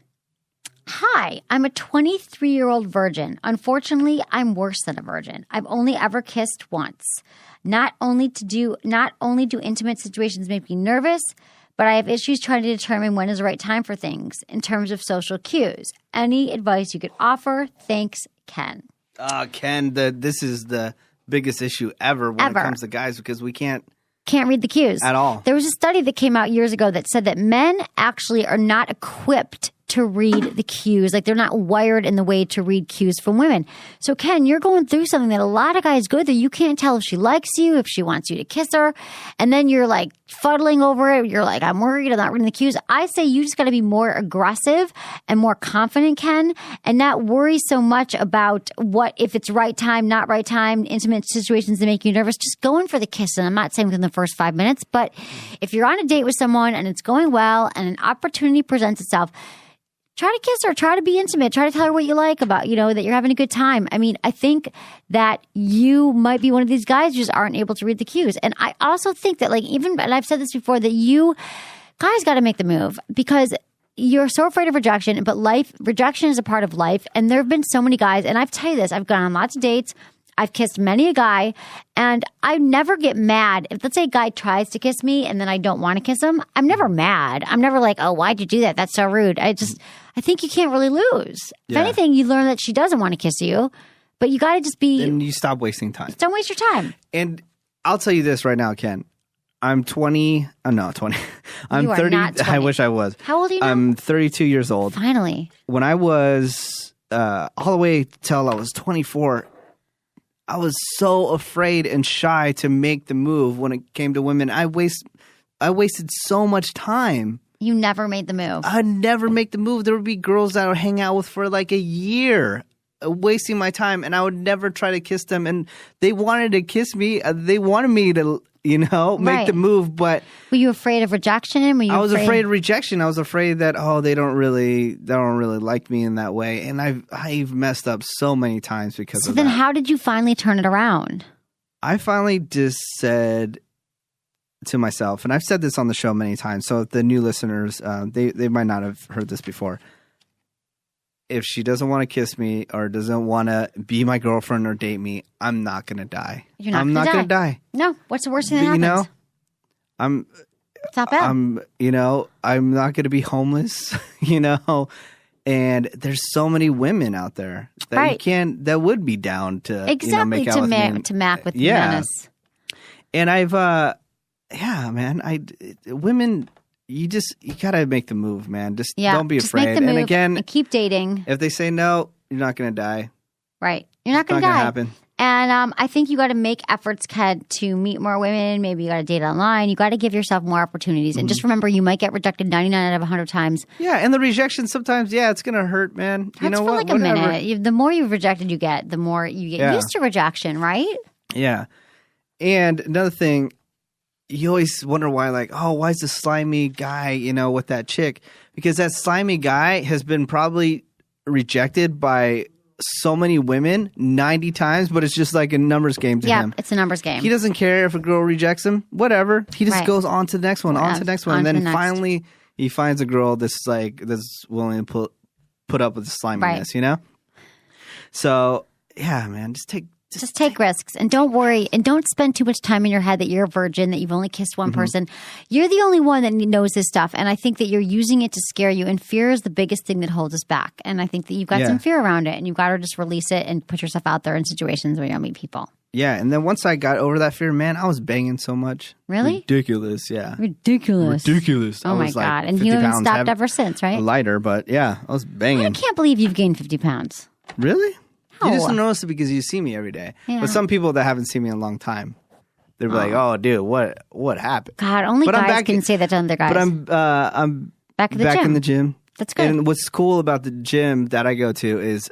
Hi, I'm a 23-year-old virgin. Unfortunately, I'm worse than a virgin. I've only ever kissed once. Not only do intimate situations make me nervous, but I have issues trying to determine when is the right time for things in terms of social cues. Any advice you could offer? Thanks, Ken. Ken, this is the biggest issue ever when it comes to guys because we can't read the cues at all. There was a study that came out years ago that said that men actually are not equipped to read the cues. Like they're not wired in the way to read cues from women. So Ken, you're going through something that a lot of guys go through. You can't tell if she likes you, if she wants you to kiss her. And then you're like fuddling over it. You're like, I'm worried, I'm not reading the cues. I say you just got to be more aggressive and more confident, Ken, and not worry so much about what, if it's right time, not right time, intimate situations that make you nervous. Just go in for the kiss. And I'm not saying within the first 5 minutes, but if you're on a date with someone and it's going well and an opportunity presents itself, try to kiss her, try to be intimate, try to tell her what you like about, that you're having a good time. I mean, I think that you might be one of these guys who just aren't able to read the cues. And I also think that and I've said this before, that you guys got to make the move because you're so afraid of rejection, but rejection is a part of life. And there have been so many guys, and I've tell you this, I've gone on lots of dates. I've kissed many a guy, and I never get mad. If, let's say, a guy tries to kiss me and then I don't want to kiss him, I'm never mad. I'm never like, oh, why'd you do that? That's so rude. I think you can't really lose. If anything, you learn that she doesn't want to kiss you, but you got to just be... And you stop wasting time. Don't waste your time. And I'll tell you this right now, Ken. I'm 20. I'm not 20. I'm You are 30. not 20. I wish I was. How old are you now? I'm 32 years old. Finally. When I was all the way till I was 24, I was so afraid and shy to make the move when it came to women. I wasted so much time. You never made the move. I'd never make the move. There would be girls that I would hang out with for like a year, wasting my time, and I would never try to kiss them. And they wanted to kiss me. They wanted me to, make the move. But were you afraid of rejection? I was afraid of rejection. I was afraid that they don't really like me in that way. And I've messed up so many times because of that. So then, how did you finally turn it around? I finally just said to myself, and I've said this on the show many times, so the new listeners, they might not have heard this before. If she doesn't want to kiss me or doesn't want to be my girlfriend or date me, I'm not going to die. I'm not going to die. No. What's the worst thing that happens? It's not bad. I'm not going to be homeless, and there's so many women out there that that would be down to make out with me. To mac with Dennis. And I've women, you gotta make the move, man. Don't be afraid. Make the move and again, and keep dating. If they say no, you're not gonna die. Right. You're not gonna die. It's not gonna happen. And I think you got to make efforts, Ken, to meet more women. Maybe you got to date online. You got to give yourself more opportunities. And just remember, you might get rejected 99 out of 100 times. Yeah, and the rejection sometimes, it's going to hurt, man. You know what? For like a minute. The more you've rejected you get, the more you get used to rejection, right? Yeah. And another thing, you always wonder why, why is this slimy guy, with that chick? Because that slimy guy has been probably rejected by so many women 90 times, but it's just like a numbers game to him. Yeah, it's a numbers game. He doesn't care if a girl rejects him, whatever. He just goes on to the next one, on to the next one. And then finally he finds a girl that's willing to put up with the sliminess, So, yeah, man, just take risks and don't worry and don't spend too much time in your head that you're a virgin, that you've only kissed one person. You're the only one that knows this stuff. And I think that you're using it to scare you. And fear is the biggest thing that holds us back. And I think that you've got some fear around it and you've got to just release it and put yourself out there in situations where you'll meet people. Yeah. And then once I got over that fear, man, I was banging so much. Really? Ridiculous. Yeah. Ridiculous. Oh my God. And you haven't stopped ever since, right? Lighter, but yeah, I was banging. I can't believe you've gained 50 pounds. Really? You just don't notice it because you see me every day. Yeah. But some people that haven't seen me in a long time, they'll be like, "Oh, dude, what happened?" God, only guys can say that to other guys. But I'm back in the gym, That's good. And what's cool about the gym that I go to is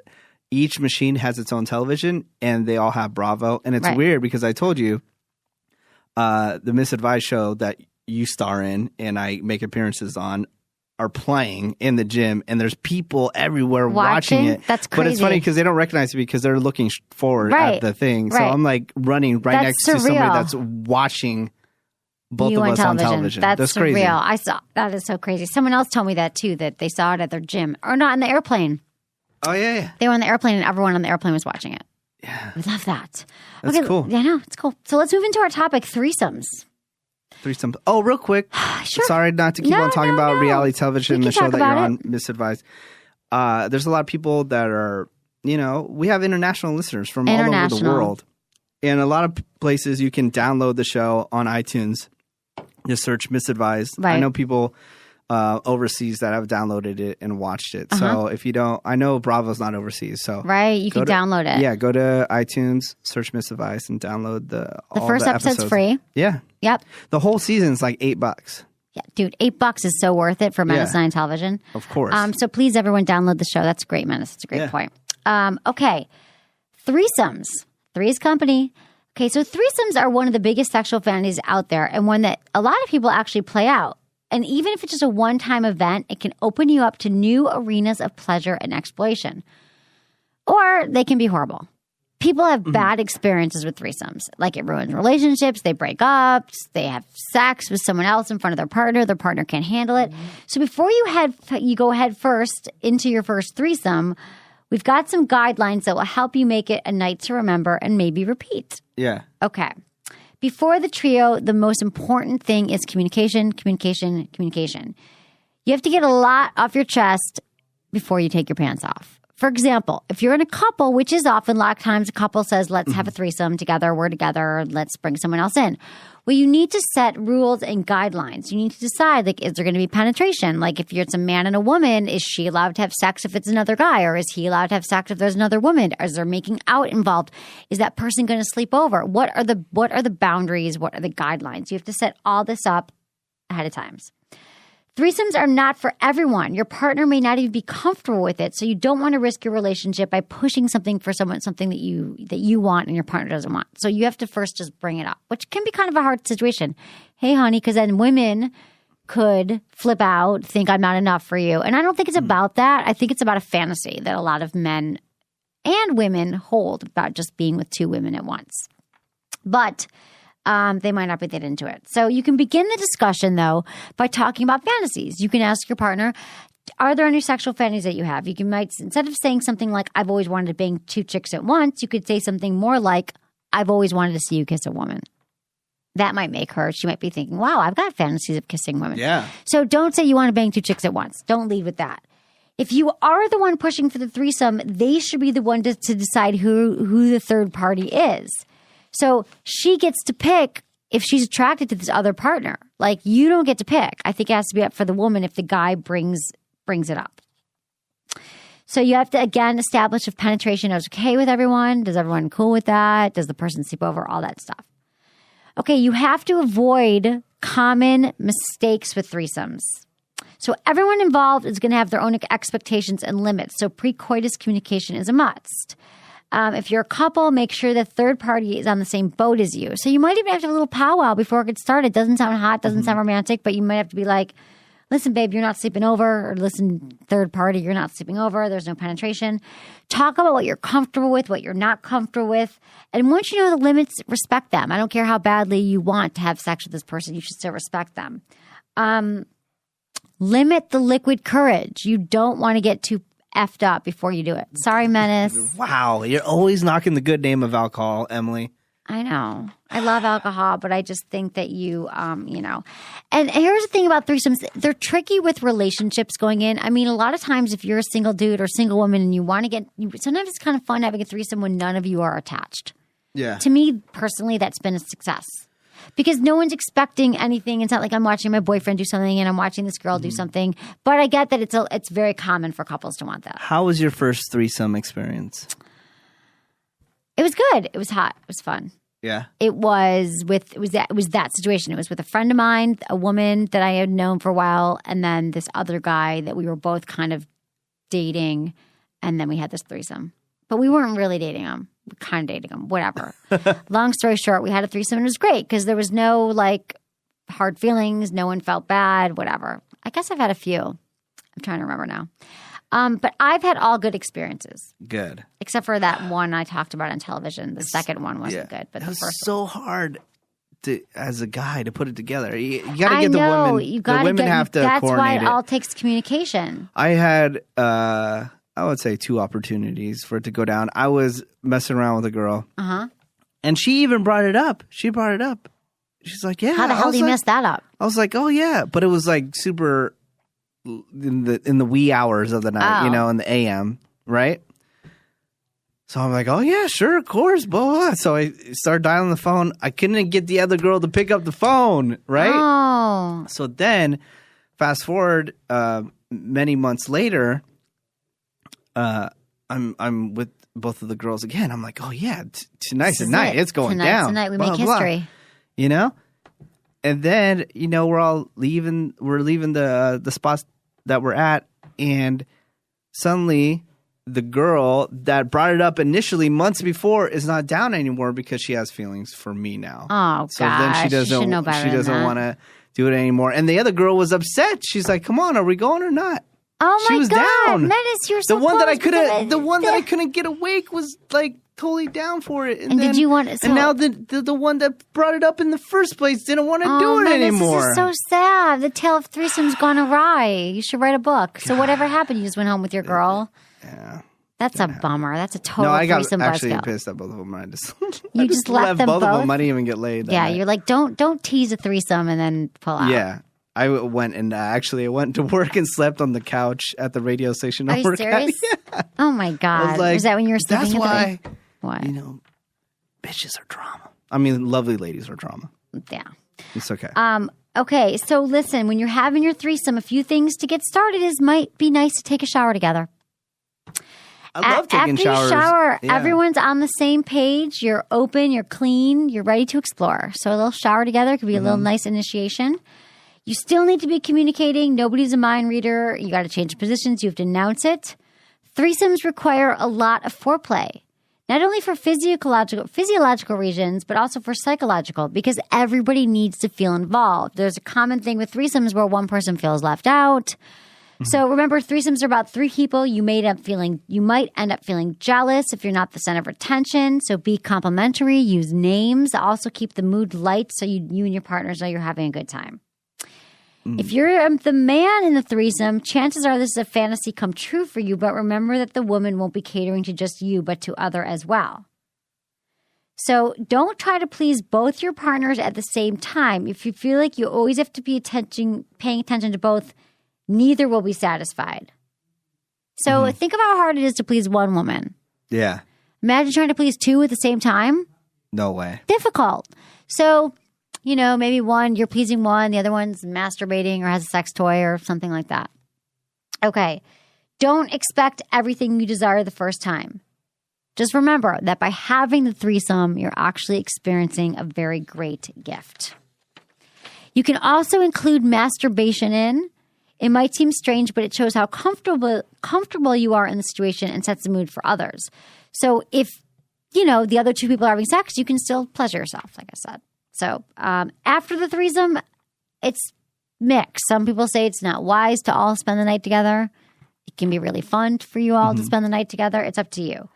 each machine has its own television, and they all have Bravo. And it's weird because I told you the Misadvised show that you star in and I make appearances on are playing in the gym, and there's people everywhere watching it. That's crazy. But it's funny because they don't recognize me because they're looking forward at the thing. So I'm like running right next to somebody that's watching both of us on television. That's crazy. Real. I saw that is so crazy. Someone else told me that too, that they saw it at their gym or not in the airplane. Oh yeah. They were on the airplane and everyone on the airplane was watching it. Yeah, I love that. That's cool. Yeah, no, it's cool. So let's move into our topic: threesomes. Threesome. Oh, real quick. Sure. Sorry not to keep on talking about reality television, the show that you're on, it. Misadvised. There's a lot of people that are, we have international listeners from all over the world. And a lot of places you can download the show on iTunes. Just search Misadvised. Right. I know people overseas that have downloaded it and watched it. So if you don't, I know Bravo's not overseas. So you can download it. Yeah, go to iTunes, search Misadvised, and download the first episode's free. Yeah. Yep. The whole season's like $8. Yeah, dude, $8 is so worth it for Menace 9 television. Of course. So please, everyone, download the show. That's great, Menace. It's a great point. Okay, threesomes. Three's Company. Okay, so threesomes are one of the biggest sexual fantasies out there, and one that a lot of people actually play out. And even if it's just a one-time event, it can open you up to new arenas of pleasure and exploration. Or they can be horrible. People have bad experiences with threesomes. Like it ruins relationships, they break up, they have sex with someone else in front of their partner can't handle it. So before you go head first into your first threesome, we've got some guidelines that will help you make it a night to remember and maybe repeat. Yeah. Okay. Before the trio, the most important thing is communication, communication, communication. You have to get a lot off your chest before you take your pants off. For example, if you're in a couple, which is often a lot of times a couple says, let's have a threesome together, we're together, let's bring someone else in. Well, you need to set rules and guidelines. You need to decide, like, is there going to be penetration? Like, if it's a man and a woman, is she allowed to have sex if it's another guy? Or is he allowed to have sex if there's another woman? Is there making out involved? Is that person going to sleep over? What are the boundaries? What are the guidelines? You have to set all this up ahead of time. Threesomes are not for everyone. Your partner may not even be comfortable with it, so you don't want to risk your relationship by pushing something for someone, something that you want and your partner doesn't want. So you have to first just bring it up, which can be kind of a hard situation. Hey, honey, because then women could flip out, think I'm not enough for you. And I don't think it's about that. I think it's about a fantasy that a lot of men and women hold about just being with two women at once. But they might not be that into it. So you can begin the discussion, though, by talking about fantasies. You can ask your partner, are there any sexual fantasies that you have? Instead of saying something like, I've always wanted to bang two chicks at once, you could say something more like, I've always wanted to see you kiss a woman. That might make her, she might be thinking, wow, I've got fantasies of kissing women. Yeah. So don't say you want to bang two chicks at once. Don't lead with that. If you are the one pushing for the threesome, they should be the one to decide who the third party is. So she gets to pick if she's attracted to this other partner. Like, you don't get to pick. I think it has to be up for the woman if the guy brings it up. So you have to, again, establish if penetration is okay with everyone. Does everyone cool with that? Does the person sleep over? All that stuff. Okay, you have to avoid common mistakes with threesomes. So everyone involved is going to have their own expectations and limits. So pre-coitus communication is a must. If you're a couple, make sure the third party is on the same boat as you. So you might even have to have a little powwow before it gets started. Doesn't sound hot, doesn't sound romantic, but you might have to be like, listen, babe, you're not sleeping over. Or listen, third party, you're not sleeping over. There's no penetration. Talk about what you're comfortable with, what you're not comfortable with. And once you know the limits, respect them. I don't care how badly you want to have sex with this person. You should still respect them. Limit the liquid courage. You don't want to get too effed up before you do it. Sorry, Menace. Wow. You're always knocking the good name of alcohol, Emily. I know. I love alcohol, but I just think that And here's the thing about threesomes. They're tricky with relationships going in. I mean, a lot of times if you're a single dude or single woman and you want to sometimes it's kind of fun having a threesome when none of you are attached. Yeah. To me, personally, that's been a success. Because no one's expecting anything. It's not like I'm watching my boyfriend do something and I'm watching this girl do something. But I get that it's very common for couples to want that. How was your first threesome experience? It was good. It was hot. It was fun. Yeah. It was that situation. It was with a friend of mine, a woman that I had known for a while, and then this other guy that we were both kind of dating, and then we had this threesome. But we weren't really dating him. We kind of dating him, whatever. Long story short, we had a threesome, and it was great because there was no like hard feelings. No one felt bad, whatever. I guess I've had a few. I'm trying to remember now. But I've had all good experiences. Good. Except for that one I talked about on television. The second one wasn't good. But it the was first so hard as a guy to put it together. You got to get the women. You gotta the women have to that's coordinate why it all takes communication. I had, I would say 2 opportunities for it to go down. I was messing around with a girl. Uh-huh. And she even brought it up. She's like, yeah. How the hell do you mess that up? I was like, oh, yeah. But it was like super in the wee hours of the night, in the AM, right? So I'm like, oh, yeah, sure, of course, blah, blah, blah. So I started dialing the phone. I couldn't get the other girl to pick up the phone, right? Oh. So then, fast forward many months later, I'm with both of the girls again. I'm like, oh, yeah, tonight's the night. It's going down. Tonight we blah, make history. Blah. And then, we're all leaving. We're leaving the spots that we're at. And suddenly the girl that brought it up initially months before is not down anymore because she has feelings for me now. Oh, so then she doesn't want to do it anymore. And the other girl was upset. She's like, come on, are we going or not? Oh my she was God, down. Menace, you're so the one that I close, that I couldn't get awake was like totally down for it. And did you want it? And now the one that brought it up in the first place didn't want to do it Menace, anymore. This is so sad. The tale of threesomes gone awry. You should write a book. So whatever happened, you just went home with your girl. Yeah. That's a bummer. That's a total I got threesome actually buzzkill. pissed at both of them. I just You just left them both both? of them. I didn't even get laid. Yeah, you're like, don't tease a threesome and then pull out. Yeah. I went and I went to work and slept on the couch at the radio station. Are you serious? Yeah. Oh my God. Like, was that when you were sleeping? That's why, what? bitches are drama. I mean, lovely ladies are drama. Yeah. It's okay. Okay, so listen, when you're having your threesome, a few things to get started might be nice to take a shower together. I love taking showers. After you shower, Yeah. everyone's on the same page. You're open, you're clean, you're ready to explore. So a little shower together could be a little nice initiation. You still need to be communicating. Nobody's a mind reader. You got to change positions. You have to announce it. Threesomes require a lot of foreplay, not only for physiological reasons, but also for psychological, because everybody needs to feel involved. There's a common thing with threesomes where one person feels left out. So remember, threesomes are about 3 people. You might end up feeling jealous if you're not the center of attention. So be complimentary. Use names. Also keep the mood light so you and your partners know you're having a good time. If you're the man in the threesome, chances are this is a fantasy come true for you. But remember that the woman won't be catering to just you, but to other as well. So don't try to please both your partners at the same time. If you feel like you always have to be paying attention to both, neither will be satisfied. So think of how hard it is to please one woman. Yeah. Imagine trying to please 2 at the same time. No way. Difficult. So, maybe one, you're pleasing one, the other one's masturbating or has a sex toy or something like that. Okay. Don't expect everything you desire the first time. Just remember that by having the threesome, you're actually experiencing a very great gift. You can also include masturbation in. It might seem strange, but it shows how comfortable you are in the situation and sets the mood for others. So if, the other 2 people are having sex, you can still pleasure yourself, like I said. So after the threesome, it's mixed. Some people say it's not wise to all spend the night together. It can be really fun for you all to spend the night together. It's up to you.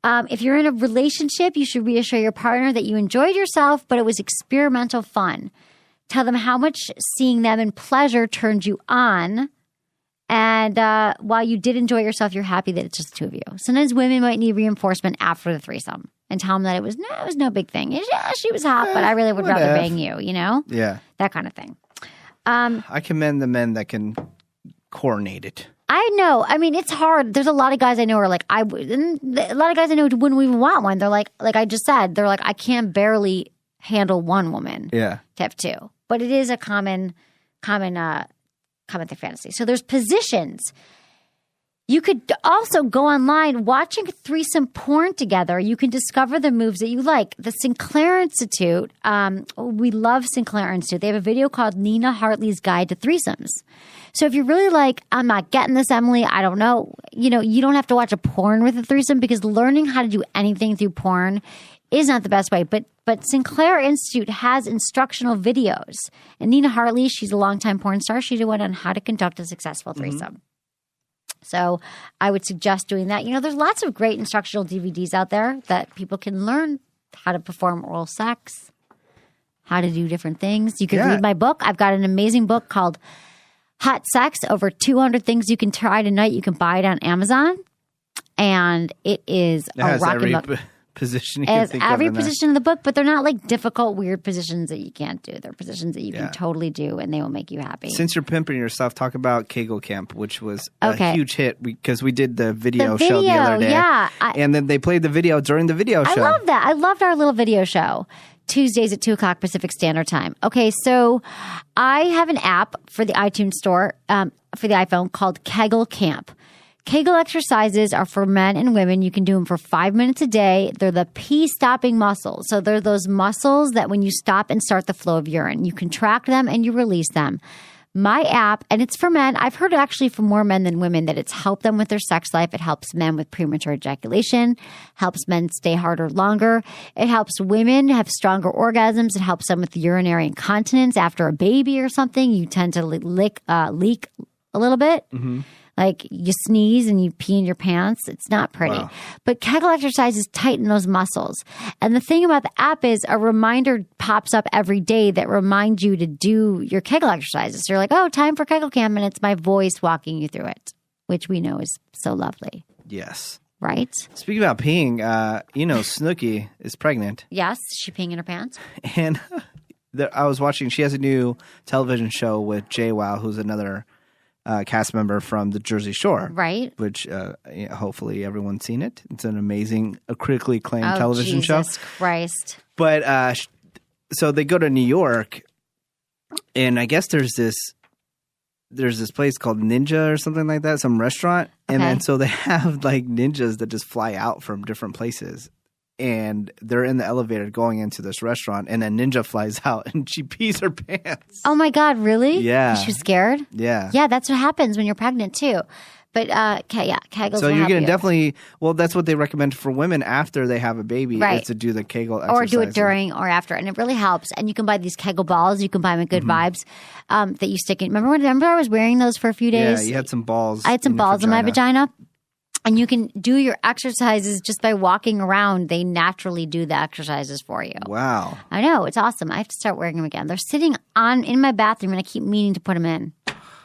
If you're in a relationship, you should reassure your partner that you enjoyed yourself, but it was experimental fun. Tell them how much seeing them in pleasure turned you on. And while you did enjoy yourself, you're happy that it's just the 2 of you. Sometimes women might need reinforcement after the threesome and tell them that it was no big thing. Yeah, she was hot, but I really would rather bang you, Yeah. That kind of thing. I commend the men that can coordinate it. I know. I mean, it's hard. There's a lot of guys I know who are like, a lot of guys I know who wouldn't even want one. They're like I just said, they're like, I can't barely handle one woman. Yeah. To have 2. But it is a common fantasy. So there's positions. You could also go online watching threesome porn together. You can discover the moves that you like. The Sinclair Institute, we love Sinclair Institute. They have a video called Nina Hartley's Guide to Threesomes. So if you're really like, I'm not getting this, Emily, I don't know, you don't have to watch a porn with a threesome because learning how to do anything through porn is not the best way. But Sinclair Institute has instructional videos. And Nina Hartley, she's a longtime porn star. She did one on how to conduct a successful threesome. So I would suggest doing that. There's lots of great instructional DVDs out there that people can learn how to perform oral sex, how to do different things. You can read my book. I've got an amazing book called Hot Sex, Over 200 Things You Can Try Tonight. You can buy it on Amazon. And it is a rocking book. Position you it has think every of in position in the book, but they're not like difficult, weird positions that you can't do. They're positions that you can totally do, and they will make you happy. Since you're pimping yourself, talk about Kegel Camp, which was a huge hit because we did the video show the other day. Yeah, and then they played the video during the video show. I love that. I loved our little video show. Tuesdays at 2 o'clock Pacific Standard Time. Okay, so I have an app for the iTunes store for the iPhone called Kegel Camp. Kegel exercises are for men and women. You can do them for 5 minutes a day. They're the pee-stopping muscles. So they're those muscles that when you stop and start the flow of urine, you contract them and you release them. My app, and it's for men. I've heard actually from more men than women that it's helped them with their sex life. It helps men with premature ejaculation, helps men stay harder longer. It helps women have stronger orgasms. It helps them with urinary incontinence after a baby or something. You tend to leak a little bit. Mm-hmm. Like you sneeze and you pee in your pants. It's not pretty. Wow. But Kegel exercises tighten those muscles. And the thing about the app is a reminder pops up every day that reminds you to do your Kegel exercises. So you're like, oh, time for Kegel Camp. And it's my voice walking you through it, which we know is so lovely. Yes. Right? Speaking about peeing, Snooki is pregnant. Yes. Is she peeing in her pants? And I was watching, she has a new television show with JWoww, who's another cast member from the Jersey Shore. Right. Which hopefully everyone's seen it. It's an amazing, critically acclaimed television show. Jesus Christ. But so they go to New York, and I guess there's this place called Ninja or something like that, some restaurant. And then so they have like ninjas that just fly out from different places. And they're in the elevator going into this restaurant, and a ninja flies out, and she pees her pants. Oh, my God, really? Yeah. Is she scared? Yeah. Yeah, that's what happens when you're pregnant, too. But, Kegels So you're going to definitely – well, that's what they recommend for women after they have a baby is to do the Kegel exercise. Or do it during or after, and it really helps. And you can buy these Kegel balls. You can buy them at Good Vibes that you stick in. Remember I was wearing those for a few days? Yeah, you had some balls. I had some balls in my vagina. And you can do your exercises just by walking around. They naturally do the exercises for you. Wow. I know. It's awesome. I have to start wearing them again. They're sitting in my bathroom, and I keep meaning to put them in.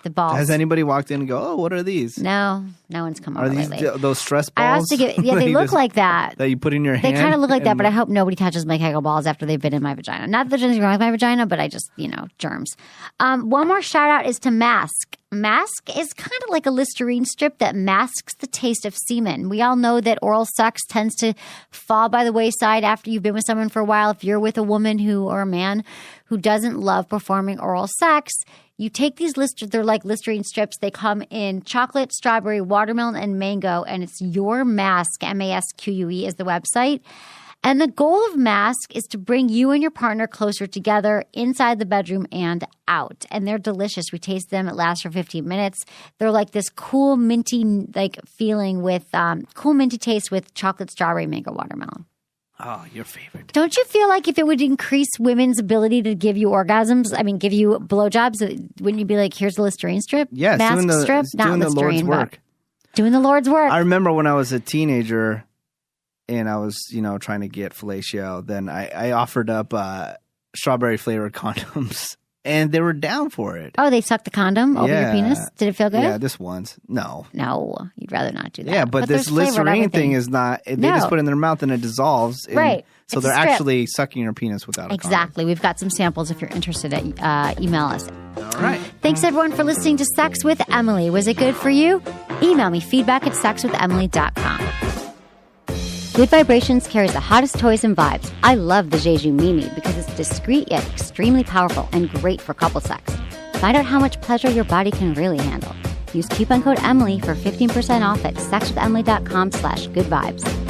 The balls. Has anybody walked in and go, oh, what are these? No. No one's come over lately. Are these those stress balls? I asked to get, they look like that. That you put in your hand? They kind of look like that, but I hope nobody touches my Kegel balls after they've been in my vagina. Not that there's anything wrong with my vagina, but I just, germs. One more shout out is to Mask. Mask is kind of like a Listerine strip that masks the taste of semen. We all know that oral sex tends to fall by the wayside after you've been with someone for a while. If you're with a woman or a man who doesn't love performing oral sex, you take these they're like Listerine strips. They come in chocolate, strawberry, watermelon, and mango, and it's Your Mask, MASQUE is the website. And the goal of Mask is to bring you and your partner closer together inside the bedroom and out. And they're delicious. We taste them. It lasts for 15 minutes. They're like this cool minty feeling with cool minty taste with chocolate, strawberry, mango, watermelon. Oh, your favorite. Don't you feel like if it would increase women's ability to give you orgasms, give you blowjobs, wouldn't you be like, here's the Listerine strip? Yes, Mask doing the, strip? Not doing Listerine, the Lord's work. Doing the Lord's work. I remember when I was a teenager and I was, trying to get fellatio, then I offered up strawberry flavored condoms. And they were down for it. Oh, they sucked the condom over your penis? Did it feel good? Yeah, this once. No. No, you'd rather not do that. Yeah, but this Listerine thing is not. They just put it in their mouth and it dissolves. Right. So they're actually sucking your penis without a condom. Exactly. We've got some samples if you're interested. Email us. All right. Thanks, everyone, for listening to Sex with Emily. Was it good for you? Email me feedback@sexwithemily.com. Good Vibrations carries the hottest toys and vibes. I love the Jeju Mimi because it's discreet yet extremely powerful and great for couple sex. Find out how much pleasure your body can really handle. Use coupon code Emily for 15% off at sexwithemily.com/goodvibes.